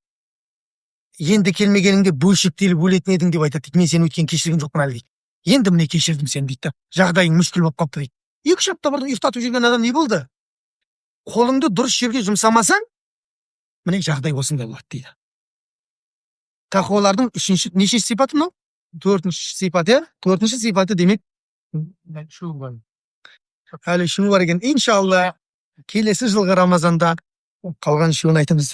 Енді келмегеніңде бөлшектеліп өлетін едің деп айтады дейді. Мен сені өткен кешірген жоқпын әлі дейді. Енді міне кешірдім сені дейді. Жағдайың мүшкіл болып қалыпты дейді. 2-3 апта бұрын ұйықтатып жүрген адам не болды? Қолыңды дұрыс жерге жұмсамасаң, міне жағдай осындай болады дейді. Тақуалардың нешінші сипаты мынау? 4-ші сипаты. 4-ші сипаты демек әлі шуы бар екен. Иншалла келесі жылғы Рамазанда Қалған үшеуін айтыңыз.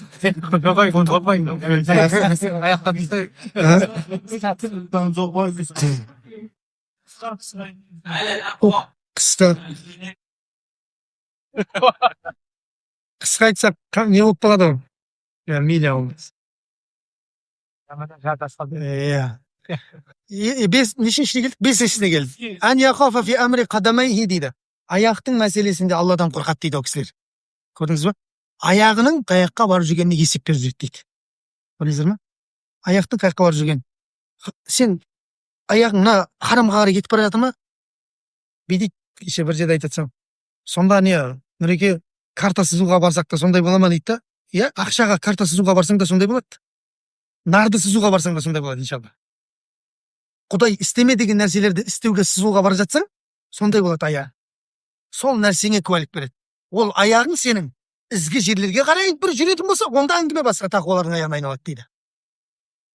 Қысқа айтсақ не болып қалады ғой? Мейлі ол. Нешіншіне келдік? Бесіншісіне келдік. Ан яхафа фи амри қадамайхи дейді. Аяқтың мәселесінде Алладан қорқады дейді ол кісілер. Көрдіңіз ба? Аяғының қаяққа барып жүргеніне есеп беріп жүреді дейді. Білесіздер ме? Аяқтың қаяққа барып жүрген. Сен аяғыңна харамға қарай кетіп бара жатыр ма? Бүйдейді, кеше бір жерде айтатсам. Сонда не, Нұреке, карта сызуға барсақ та сондай бола ма дейді да? Иә, ақшаға карта сызуға барсаң да сондай болады. Нарды сызуға барсаң да сондай болады, иншалла. Құдай істеме деген нәрселерді істеуге сызуға бара жатсаң, сондай болады аяғы. Сол нәрсеңе куәлік береді. Ол аяғың сенің ізгі жерлерге қарай бір жүретін болса, онда әңгіме басқа тақуалардың аяғына айналады дейді.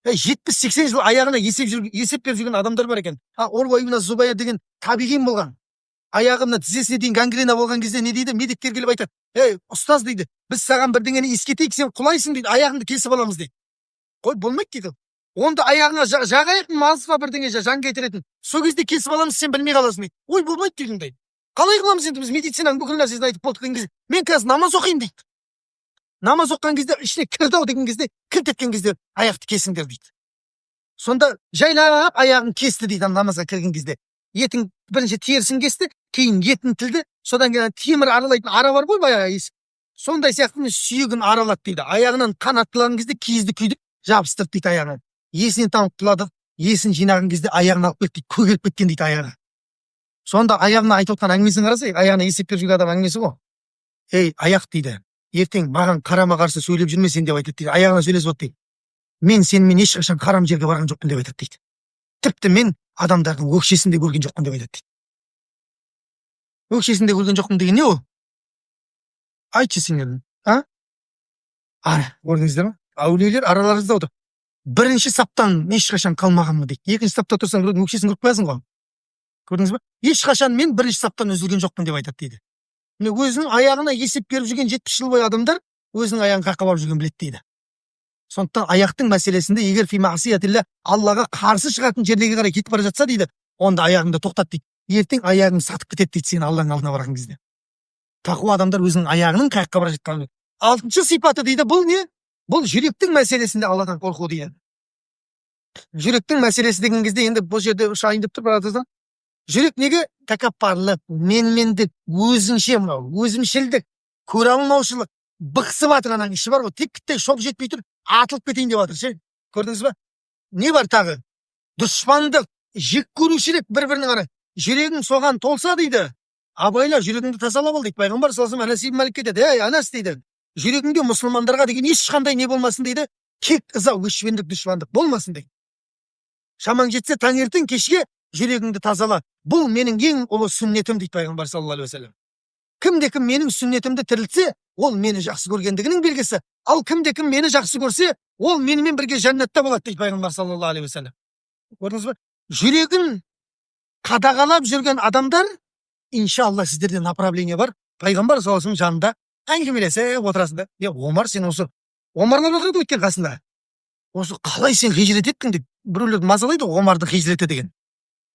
70-80 жыл аяғына есеп беріп жүрген адамдар бар екен. Орва ибн Зубайр деген табиғин болған. Аяғымна тізесіне дейін гангрена болған кезде не дейді? Медиктер келіп айтады: ұстаз дейді, біз саған бірдеңені ескертейік, сен құлайсың дейді, аяғыңды кесіп аламыз дейді. Қой, болмайды дейді. Онда аяғыңа жағайық мазға бірдеңе жан кетіретін. Сол кезде кесіп аламыз, сен білмей қаласың дейді. Ой, болмайды дейді дейді. Қалай қыламыз енді, біз медицинаның бүкіл нәрсесін айтып болдық деген кезде, мен қазір намаз оқимын дейді. Намаз оққан кезде ішіне кірді-ау деген кезде, кілт еткен кезде аяқты кесіңдер дейді. Сонда жайлап аяғын кесті дейді намазға кірген кезде. Етін бірінші терісін кесті, кейін етін тілді, содан кейін темір аралайтын ара бар ғой баяғы есі. Сондай сияқты сүйегін аралады дейді. Аяғынан қан аттылаған кезде киізді күйдік жабыстырды дейді аяғынан. Есінен танып құлады, есін жинаған кезде аяғын алып кетті дейді, көгеріп кеткен дейді аяғы. Сонда аяғына айтып отқан әңгімесін қарасай, аяғына есеп беріп жүрген адам әңгімесі ғой. Аяқ дейді, ертең маған қарама қарсы сөйлеп жүрме сен деп айтады дейді. Аяғына сөйлесіп от дейді. Мен сенімен ешқашан харам жерге барған жоқпын деп айтады дейді. Тіпті мен адамдардың өкшесінде көрген жоқпын деп айтады дейді. Өкшесінде көрген жоқпын деген не ол? Айтшы сендердің. Көрдіңіздер ме? Әулиелер араларыңызда отыр. Бірінші саптан ешқашан қалмағанмын дейді. Екінші сапта тұрсаң біреудің өкшесін көріп қоясың ғой. Көрдіңіз бе? Ешқашан мен бірінші саптан үзілген жоқпын деп айтады дейді. Өзінің аяғына есеп беріп жүрген 70 жыл бойы адамдар өзінің аяғын қаққа барып жүрген біледі дейді. Сондықтан аяқтың мәселесінде егер фи маъсиятилля Аллаға қарсы шығатын жерлерге қарай кетіп бара жатса дейді, онда аяғыңды тоқтат дейді. Ертең аяғың сатып кетеді дейді сен Алланың алдына барған кезде. Тақуа адамдар өзінің аяғының қаяққа бара жатқанын. Алтыншы сипаты дейді, бұл не? Бұл жүректің мәселесінде Алладан қорқу дейді. Жүректің мәселесі деген кезде енді бұл жерде шайын деп тұр баратыздан. Жүрек неге? Тәкаппарлық, менмендік, өзімшілдік, көре алмаушылық, бықсып жатыр ананың іші бар ғой, тек шоқ жетпей тұр, атылып кетейін деп жатыр, ше. Көрдіңіз ба? Не бар тағы? Дұшпандық, жек көрушілік бір-бірінің ара. Жүрегің соған толса дейді. Абайла жүрегіңді тазалап ал дейді. Пайғамбар саллаллаху алейхи ва саллям Анасқа айтады: Анас дейді, жүрегіңде мұсылмандарға деген ешқандай не болмасын дейді. Кек, ыза, өшпендік, дұшпандық болмасын дейді. Шамаң жетсе таңертең кешке жүрегіңді тазала. Бұл менің ең ұлы сүннетім дейді пайғамбар саллаллаху алейхи ва саллям. Кімде-кім менің сүннетімді тірілтсе, ол мені жақсы көргендігінің белгісі. Ал кімде-кім мені жақсы көрсе, ол менімен бірге жәннатта болады дейді пайғамбар саллаллаху алейхи ва саллям. Көрдіңіз бе? Жүрегін қадағалап жүрген адамдар, иншалла сіздерде направление бар. Пайғамбар саллаллаху алейхи ва саллям жанында әңгімелесіп отырасыңдар. Омар, сен осы Омарлар отырады өткен қасында. Осы қалай сен хижрет еттің деп біреулер мазалайды Омарды хижреті деген.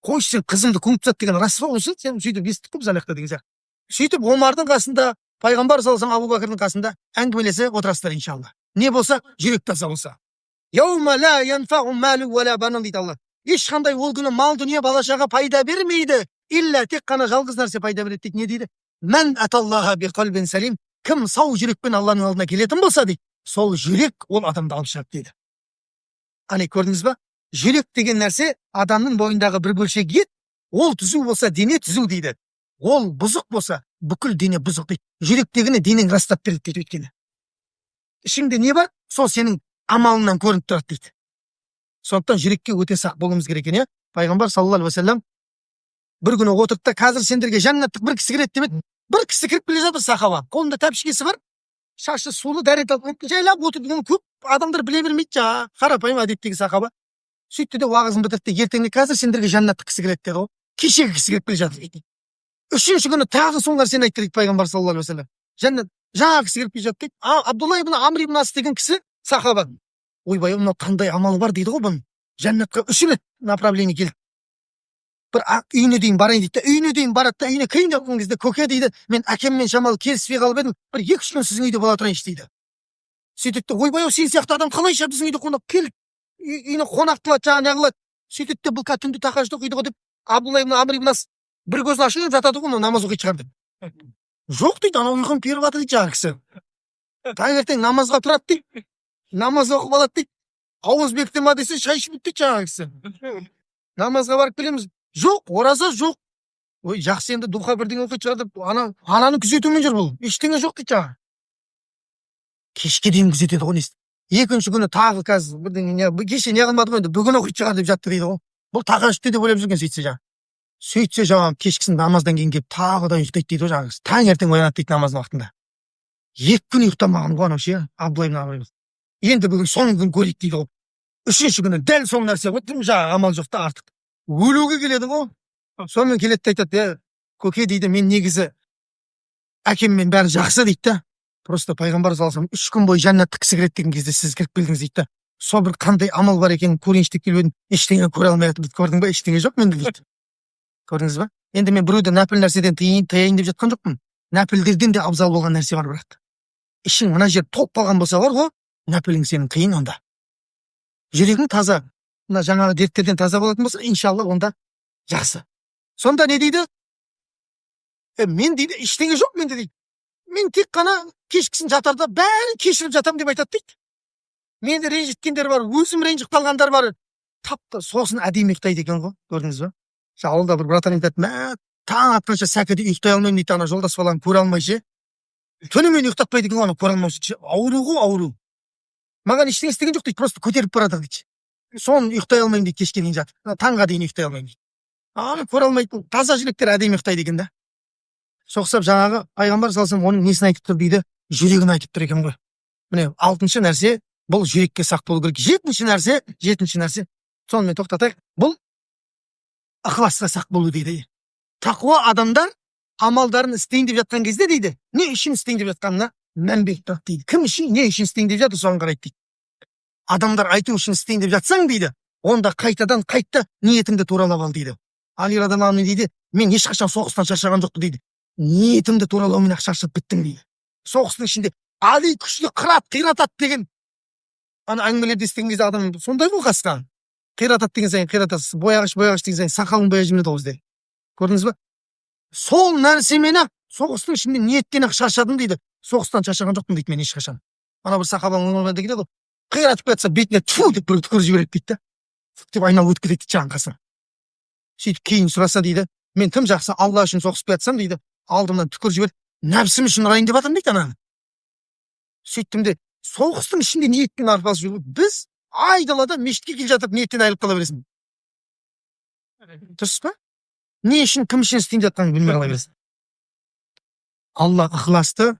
Қойшы, сен қызымды көміп тастады деген рас па осы? Сен сөйтіп естіп қой біз аяқта деген сияқты. Сөйтіп Омардың қасында, пайғамбар саллаллаху алейхи ва саллям Абу Бәкірдің қасында әңгімелесіп отырасыздар иншалла. Не болса, жүрек таза болса. Яума ла янфау малу ва ла банун дейді Алла. Ешқандай ол күні мал дүние бала-шаға пайда бермейді. Илля тек қана жалғыз нәрсе пайда береді дейді. Не дейді? Мән аталлаха би қалбин салим. Кім сау жүрекпен Алланың алдына келетін болса дейді, сол жүрек ол адамды алып шығады дейді. Ане көрдіңіз ба? Жүрек деген нәрсе адамның бойындағы бір бөлшек ет, ол түзу болса дене түзу дейді. Ол бұзық болса бүкіл дене бұзық дейді. Жүректегіні денең растап береді дейді өйткені. Ішіңде не бар? Сол сенің амалыңнан көрініп тұрады дейді. Сондықтан жүрекке өте сақ болуымыз керек екен, иә? Пайғамбар саллаллаху алейхи ва саллям бір күні отырды да, қазір сендерге жәннаттық бір кісі кіреді демеді. Бір кісі кіріп келе жатыр сахаба. Қолында тәпішкесі бар. Шашы сулы дәрет алып жайлап отырды. Көп адамдар біле бермейді жаңа. Қарапайым әдеттегі сахаба. Сөйтті де уағызын бітірді. Ертеңіне қазір сендерге жәннаттық кісі келеді деді ғой. Кешегі кісі келіп келе жатыр дейді. Үшінші күні тағы сол нәрсені айтты дейді пайғамбар саллаллаху алейхи ва саллям. жаңа кісі кіріп келе жатты дейді. Абдулла ибн Амр ибн Ас деген кісі сахаба. Ойбай, мынау қандай амалы бар дейді ғой бұның. Жәннатқа 3 рет направление келді. Бір үйіне дейін барайын дейді. Үйіне дейін барады да, үйіне кірейін деп кезде көке дейді, мен әкеммен шамалы келіспей қалып едім, бір 2-3 күн сіздің үйде бола тұрайыншы дейді. Сөйтеді де, ойбай, сен сияқты адам қалайша біздің үйде қонақ келіп, үйіне қонақ қылады, жаңағы не қылады. Сөйтеді де, бұл түнде тахажжуд оқиды ғой деп, Абдулла ибн Амр ибн Ас бір көзін ашып жатады ғой, намаз оқитын шығар деп. Жоқ дейді, анау ұйқым періп жатыр дейді жаңағы кісі. Таңертең намазға тұрады дейді. Намаз оқып алады дейді. Ауыз бекітті ма десе, шай ішіп дейді жаңағы кісі. Намазға барып келеміз. Жоқ, ораза жоқ. Ой, жақсы енді духа бірдеңе оқитын шығар деп, ананы күзетумен жүр бұл. Ештеңе жоқ дейді жаңағы. Кешке дейін күзетеді ғой несі. Екінші күні тағы қазір бірдеңе, кеше не қылмады ғой енді, бүгін оқитын шығар деп жатты дейді ғой. Бұл тахажжудте деп ойлап жүрген сөйтсе жаңағы. Сөйтсе жаңағы кешкісін намаздан кейін келіп тағы да ұйықтайды дейді ғой жаңағы. Таңертең оянады дейді намаздың уақытында. 2 күн ұйықтамаған ғой анау ше, Абдулла ибн Амр. Енді бүгін соңғы күн көрейік дейді ғой. 3-ші күні дәл сол нәрсе ғой, жаңағы амал жоқ та артық. Өлуге келеді ғой. Сонымен келеді де айтады, көке дейді, мен негізі әкеммен бәрі жақсы дейді да. Просто пайғамбар саллаллаху алейхи вассалам 3 күн бойы жәннатқа кісі кіреді деген кезде сіз кіріп келдіңіз дейді да. Сол бір қандай амал бар екенін көрейінші деп келіп едім. Ештеңе көре алмай жатырмын дейді. Көрдің ба? Ештеңе жоқ менде дейді. Көрдіңіз ба? Енді мен біреуді нәпіл нәрседен таяйын деп жатқан жоқпын. Нәпілдерден де абзал болған нәрсе бар бірақ. Ішің мына жер толып қалған болса бар ғой, нәпілің сенің қиын онда. Жүрегің таза, мына жаңағы дерттерден таза болатын болса, иншалла онда жақсы. Сонда не дейді? Мен дейді, ештеңе жоқ менде дейді. Мен тек қана кешкісін жатарда бәрін кешіріп жатам деп айтады дейді. Мені ренжіткендер бар, өзім ренжіп қалғандар бар. Тапты, сосын әдемі ұйықтайды екен ғой, көрдіңіз ба? Ауылда бір братан айтады, таң атқанша сәкіде ұйықтай алмаймын дейді, ана жолдас баланы көре алмай ше. Түнімен ұйықтатпайды екен, оны көре алмаушы. Ауру ғой, ауру. Маған ештеңе істеген жоқ дейді, просто көтеріп барады дейді. Соны ұйықтай алмаймын дейді, кешке дейін жатып. Таңға дейін ұйықтай алмаймын дейді. Аны көре алмайтын таза жүректер әдемі ұйықтайды екен да. Соқсап жаңағы пайғамбар салсам оның несін айтып тұр дейді, жүрегін айтып тұр екен ғой. Міне 6-шы нәрсе, бұл жүрекке сақ болу керек. 7-ші нәрсе, сонымен тоқтатайық. Бұл ықыласқа сақ болу дейді. Тақуа адамдар амалдарын істейін деп жатқан кезде дейді, не үшін істейін деп жатқанына мән беріп тұрады дейді. Кім үшін, не үшін істейін деп жатыр, соған қарайды дейді. Адамдар айту үшін істейін деп жатсаң дейді, онда қайтадан қайтта ниетіңді туралап ал дейді. Али радиаллаху анху дейді, мен ешқашан соғыстан шаршаған жоқпын дейді. Ниетімді туралаумен ақ шаршап біттім дейді. Соғыстың ішінде Али күшті қиратады деген ана әңгімелерді естіген кезде адам сондай ғой қасқа. Қиратады деген сайын қиратасыз, бояғыш деген сайын сақалын бояп жібереді ғой бізде. Көрдіңіз ба? Сол нәрсемен ақ соғыстың ішінде ниеттен ақ шаршадым дейді. Соғыстан шаршаған жоқпын дейді мен ешқашан. Ана бір сахабаның өмірінде келеді ғой. Қиратып кетсе бетіне тфу деп бір түкіріп жібереді дейді да. Деп айналып өтіп кетеді жан қасына. Сөйтіп кейін сұраса дейді, мен тым жақсы Алла үшін соғысып жатсам дейді, алдымнан түкіріп жіберіп, нәпсім үшін ұрайын деп жатырмын дейді ананы. Сөйттім де, соғыстың ішінде ниеттен арпалысып жүру, біз айдалада мешітке келе жатып ниеттен айырылып қала бересің. Дұрыс па? Не үшін, кім үшін істейін жатқанын білмей қала бересің. Алла ықыласты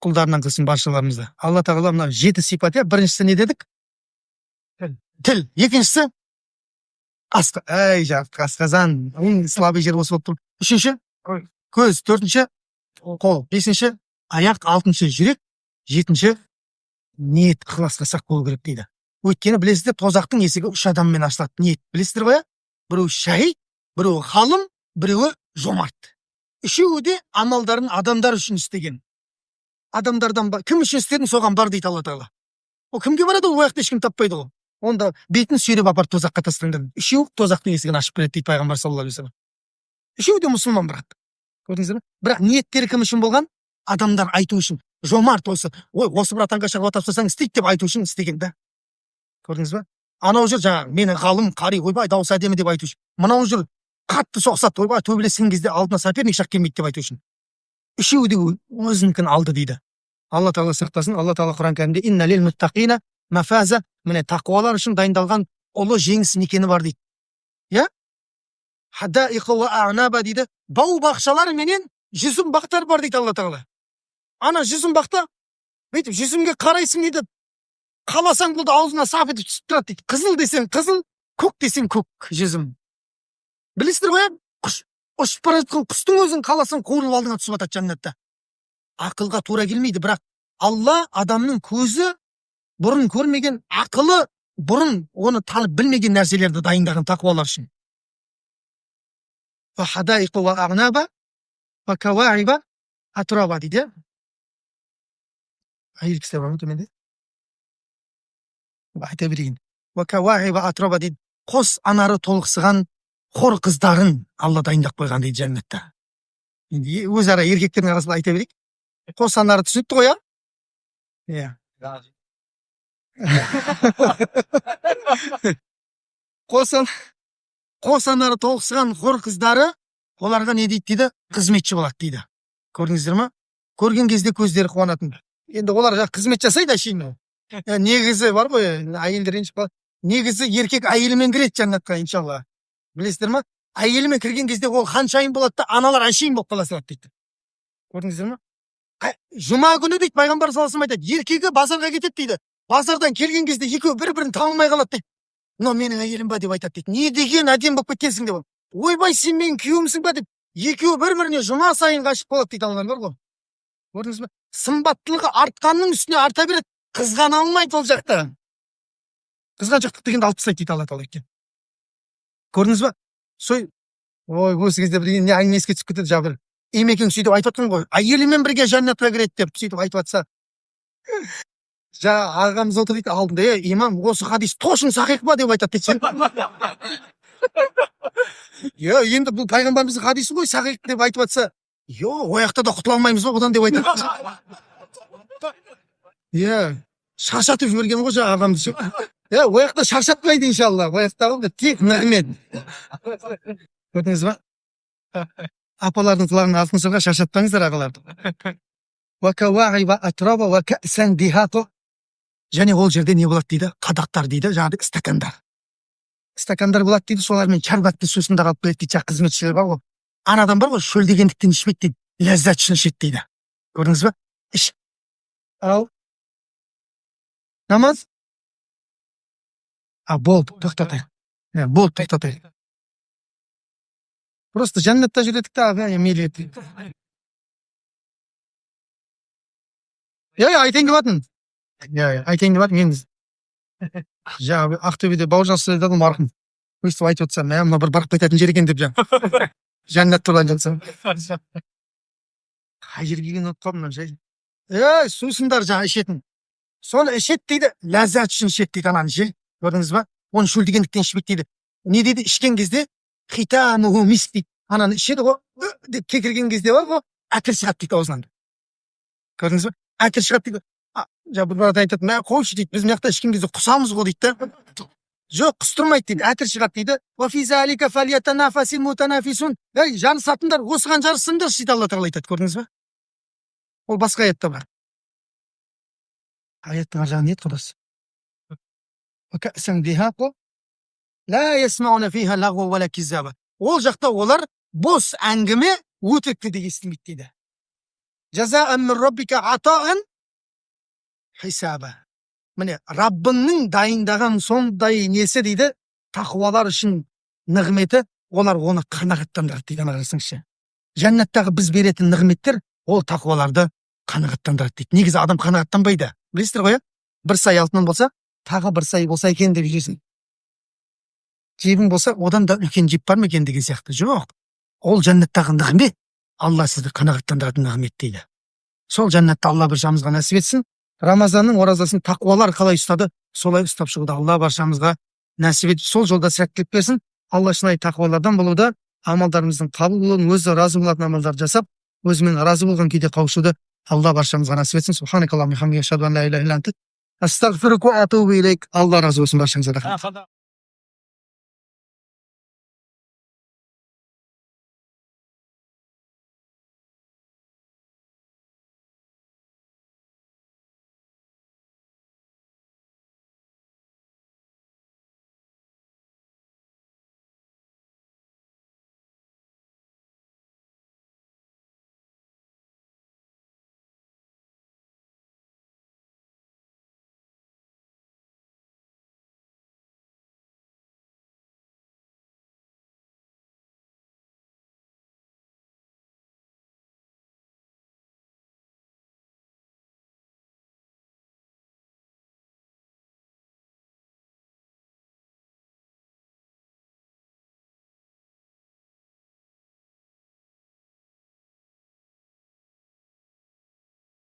құлдарынан қылсын баршаларымызды. Алла тағала мына 7 сипат, біріншісі не дедік? Тіл. Екіншісі асқазан, слабый жер осы болып тұр. Үшінші көз, төртінші қол, бесінші аяқ, алтыншы жүрек, жетінші ниет, ықыласқа сақ болу керек дейді. Өйткені білесіздер, тозақтың есігі 3 адаммен ашылады. Ниет білесіздер ғой? Біреу шәһид, біреу ғалым, біреуі жомарт. Үшеуі де амалдарын адамдар үшін істеген. Адамдардан кім үшін істедің, соған бар дейді Алла тағала. О кімге барады, ол уақытта ешкім таппайды ғой. Онда бетін сүйреп апарып тозаққа тастаңдар. Үшеуі тозақтың есігін ашып береді дейді пайғамбар саллаллаху алейхи вассалам. Үшеуі де мұсылман бірақ. Көрдіңіздер ме? Бірақ ниеттері кім үшін болған? Адамдар айту үшін. Жомарт осы, ой, осы бір атанға шағуа тапсырсаң істейді деп айту үшін істеген да. Көрдіңіз ба? Анау жүр жаңағы, мені ғалым, қари, ойбай, дауысы әдемі деп айту үшін. Мынау жүр қатты соқсат, ойбай, төбелескен кезде алдына соперник шақ келмейді деп айту үшін. Үшеуі де өзінікін алды дейді. Алла тағала сақтасын. Алла тағала Құран кәрімде инна лил муттақина мафаза, міне тақуалар үшін дайындалған ұлы жеңіс мекені бар дейді. Я? Хадаиқа ва аънаба дейді. Бау бақшалар менен жүзім бақтар бар дейді Алла тағала. Ана жүзім бақта, бүйтіп жүзімге қарайсың дейді. Қаласаң болды аузына сап етіп түсіп тұрады дейді. Қызыл десең қызыл, көк десең көк жүзім. Білесіздер ғой? Құш ұшып бара жатқан құстың өзін қаласаң қуырылып алдыңа түсіп жатады жәннатта. ақылға тура келмейді, бірақ Алла адамның көзі бұрын көрмеген, ақылы бұрын оны танып білмеген нәрселерді дайындаған тақуалар үшін. وحدائق وأعنابا وكواعب أترابا дейді. Әйел кісілер бар ма төменде? Айта берейін. وكواعب أترابا дейді. Қос анары толықсыған хор қыздарын Алла дайындап қойған дейді жәннатта. Енді өзара еркектердің арасында айта берейік. Қос анары түсінікті ғой, иә? Қос анары толықсыған хор қыздары оларға не дейді дейді? Қызметші болады дейді. Көрдіңіздер ма? Көрген кезде көздері қуанатын. Енді олар қызмет жасайды әшейін. Негізі бар ғой, әйелдер ренжіп қалады. Негізі еркек әйелімен кіреді жәннатқа, иншалла. Білесіздер ма? Әйелімен кірген кезде ол ханшайым болады да, аналар әшейін болып қала салады дейді. Көрдіңіздер ма? Жұма күні дейді, пайғамбар саллаллаху алейхи вассалам айтады, еркегі базарға кетеді дейді. Базардан келген кезде екеуі бір-бірін танымай қалады дейді. Мынау менің әйелім ба деп айтады дейді. Не деген әдем болып кеткенсің деп. Ойбай, сен менің күйеуімсің ба деп. Екеуі бір-біріне жұма сайын ғашық болады дейді, алған бар ғой. Көрдіңіз бе? Сымбаттылығы артқанның үстіне арта береді. Қызғана алмайды ол жақта. Қызғаншақтық дегенді алып тастайды дейді Алла тағала екен. Көрдіңіз бе? Ой, осы кезде бір не әңгіме еске түсіп кетеді, бір емекең сөйтіп айтып жатқан ғой, әйелімен бірге жәннатқа кіреді деп сөйтіп айтып жатса, ағамыз отыр дейді алдында, имам, осы хадис тошын сахих па деп айтады дейді. Енді бұл пайғамбарымыздың хадисі ғой, сахих деп айтып жатса, ояқта да құтыла алмаймыз ба одан деп айтады. Шаршатып жіберген ғой ағамыз. Ояқта шаршатпайды иншалла, ояқтағы тек нығмет. Көрдіңіз ба? Апалардың құлағын алтын сырға шаршатпаңыздар ағаларды. Және ол жерде не болады дейді? Қадақтар дейді, жаңағы стакандар. Стакандар болады дейді, солармен шәрбатты сусында қалып келеді дейді, қызметшілер бар ғой. Анадан бар ғой, шөлдегендіктен ішмейді дейді, ләззат үшін ішеді дейді. Көрдіңіз ба? Іш. Ал. Намаз? Болды, тоқтатайық. Болды, тоқтатайық. Просто жәннатта жүредік та, мейлі етті. Айтайын деп атын. Айтайын деп атын, мен Ақтөбеде бауыржан сөйледі марқұм. Өйстіп айтып отырсам, мына бір барып қайтатын жер екен деп жәннат туралы жатсам. Қай жерге келген ұмытып қалдым жай. Сусындар ішетін. Соны ішеді дейді, ләззат үшін ішеді дейді ананы ше. Көрдіңіз ба? Оны шөлдегендіктен ішпейді дейді. Не дейді? Ішкен кезде хитамуху миск дейді. Ананы ішеді ғой, деп кекірген кезде бар ғой, әтір шығады дейді аузынан. Көрдіңіз ба? Әтір шығады дейді. Бір барат айтады, мә қойшы дейді, біз мияқта ішкен кезде құсамыз ғой дейді. Жоқ, құстырмайды дейді, әтір шығады дейді. Жарысатындар, осыған жарысыңдар дейді Алла тағала айтады, көрдіңіз ба? Ол басқа аятта бар. Аяттың ар жағы не еді құдасы? Ол жақта олар бос әңгіме, өтірікті де естімейді дейді. Міне, Раббыңның дайындаған сондай несі дейді, тақуалар үшін нығметі, олар оны қанағаттандырады дейді, ана қарасаңызшы. Жәннаттағы біз беретін нығметтер, ол тақуаларды қанағаттандырады дейді. Негізі адам қанағаттанбайды. Білесіздер ғой, бір сай алтыннан болса, тағы бір сай болса екен деп жүресің. Жебің болса, одан да үлкен жеп бар ма екен деген сияқты. Жоқ. Ол жәннаттағы нығмет, Алла сізді қанағаттандыратын нығмет дейді. Сол жәннатта Алла бір жамызға нәсіп етсін. Рамазанның оразасын тақуалар қалай ұстады, солай ұстап шығуды Алла баршамызға нәсіп етіп, сол жолда сәттілік берсін. Алла шынайы тақуалардан болуды, амалдарымыздың қабыл болуын, өзі разы болатын амалдар жасап, өзімен разы болған күйде қауышуды Алла баршамызға нәсіп етсін. Субханакаллахумма ва бихамдика, ашһаду ан ла илаха илля анта, астағфирука ва атубу илейк. Алла разы болсын баршаңызға.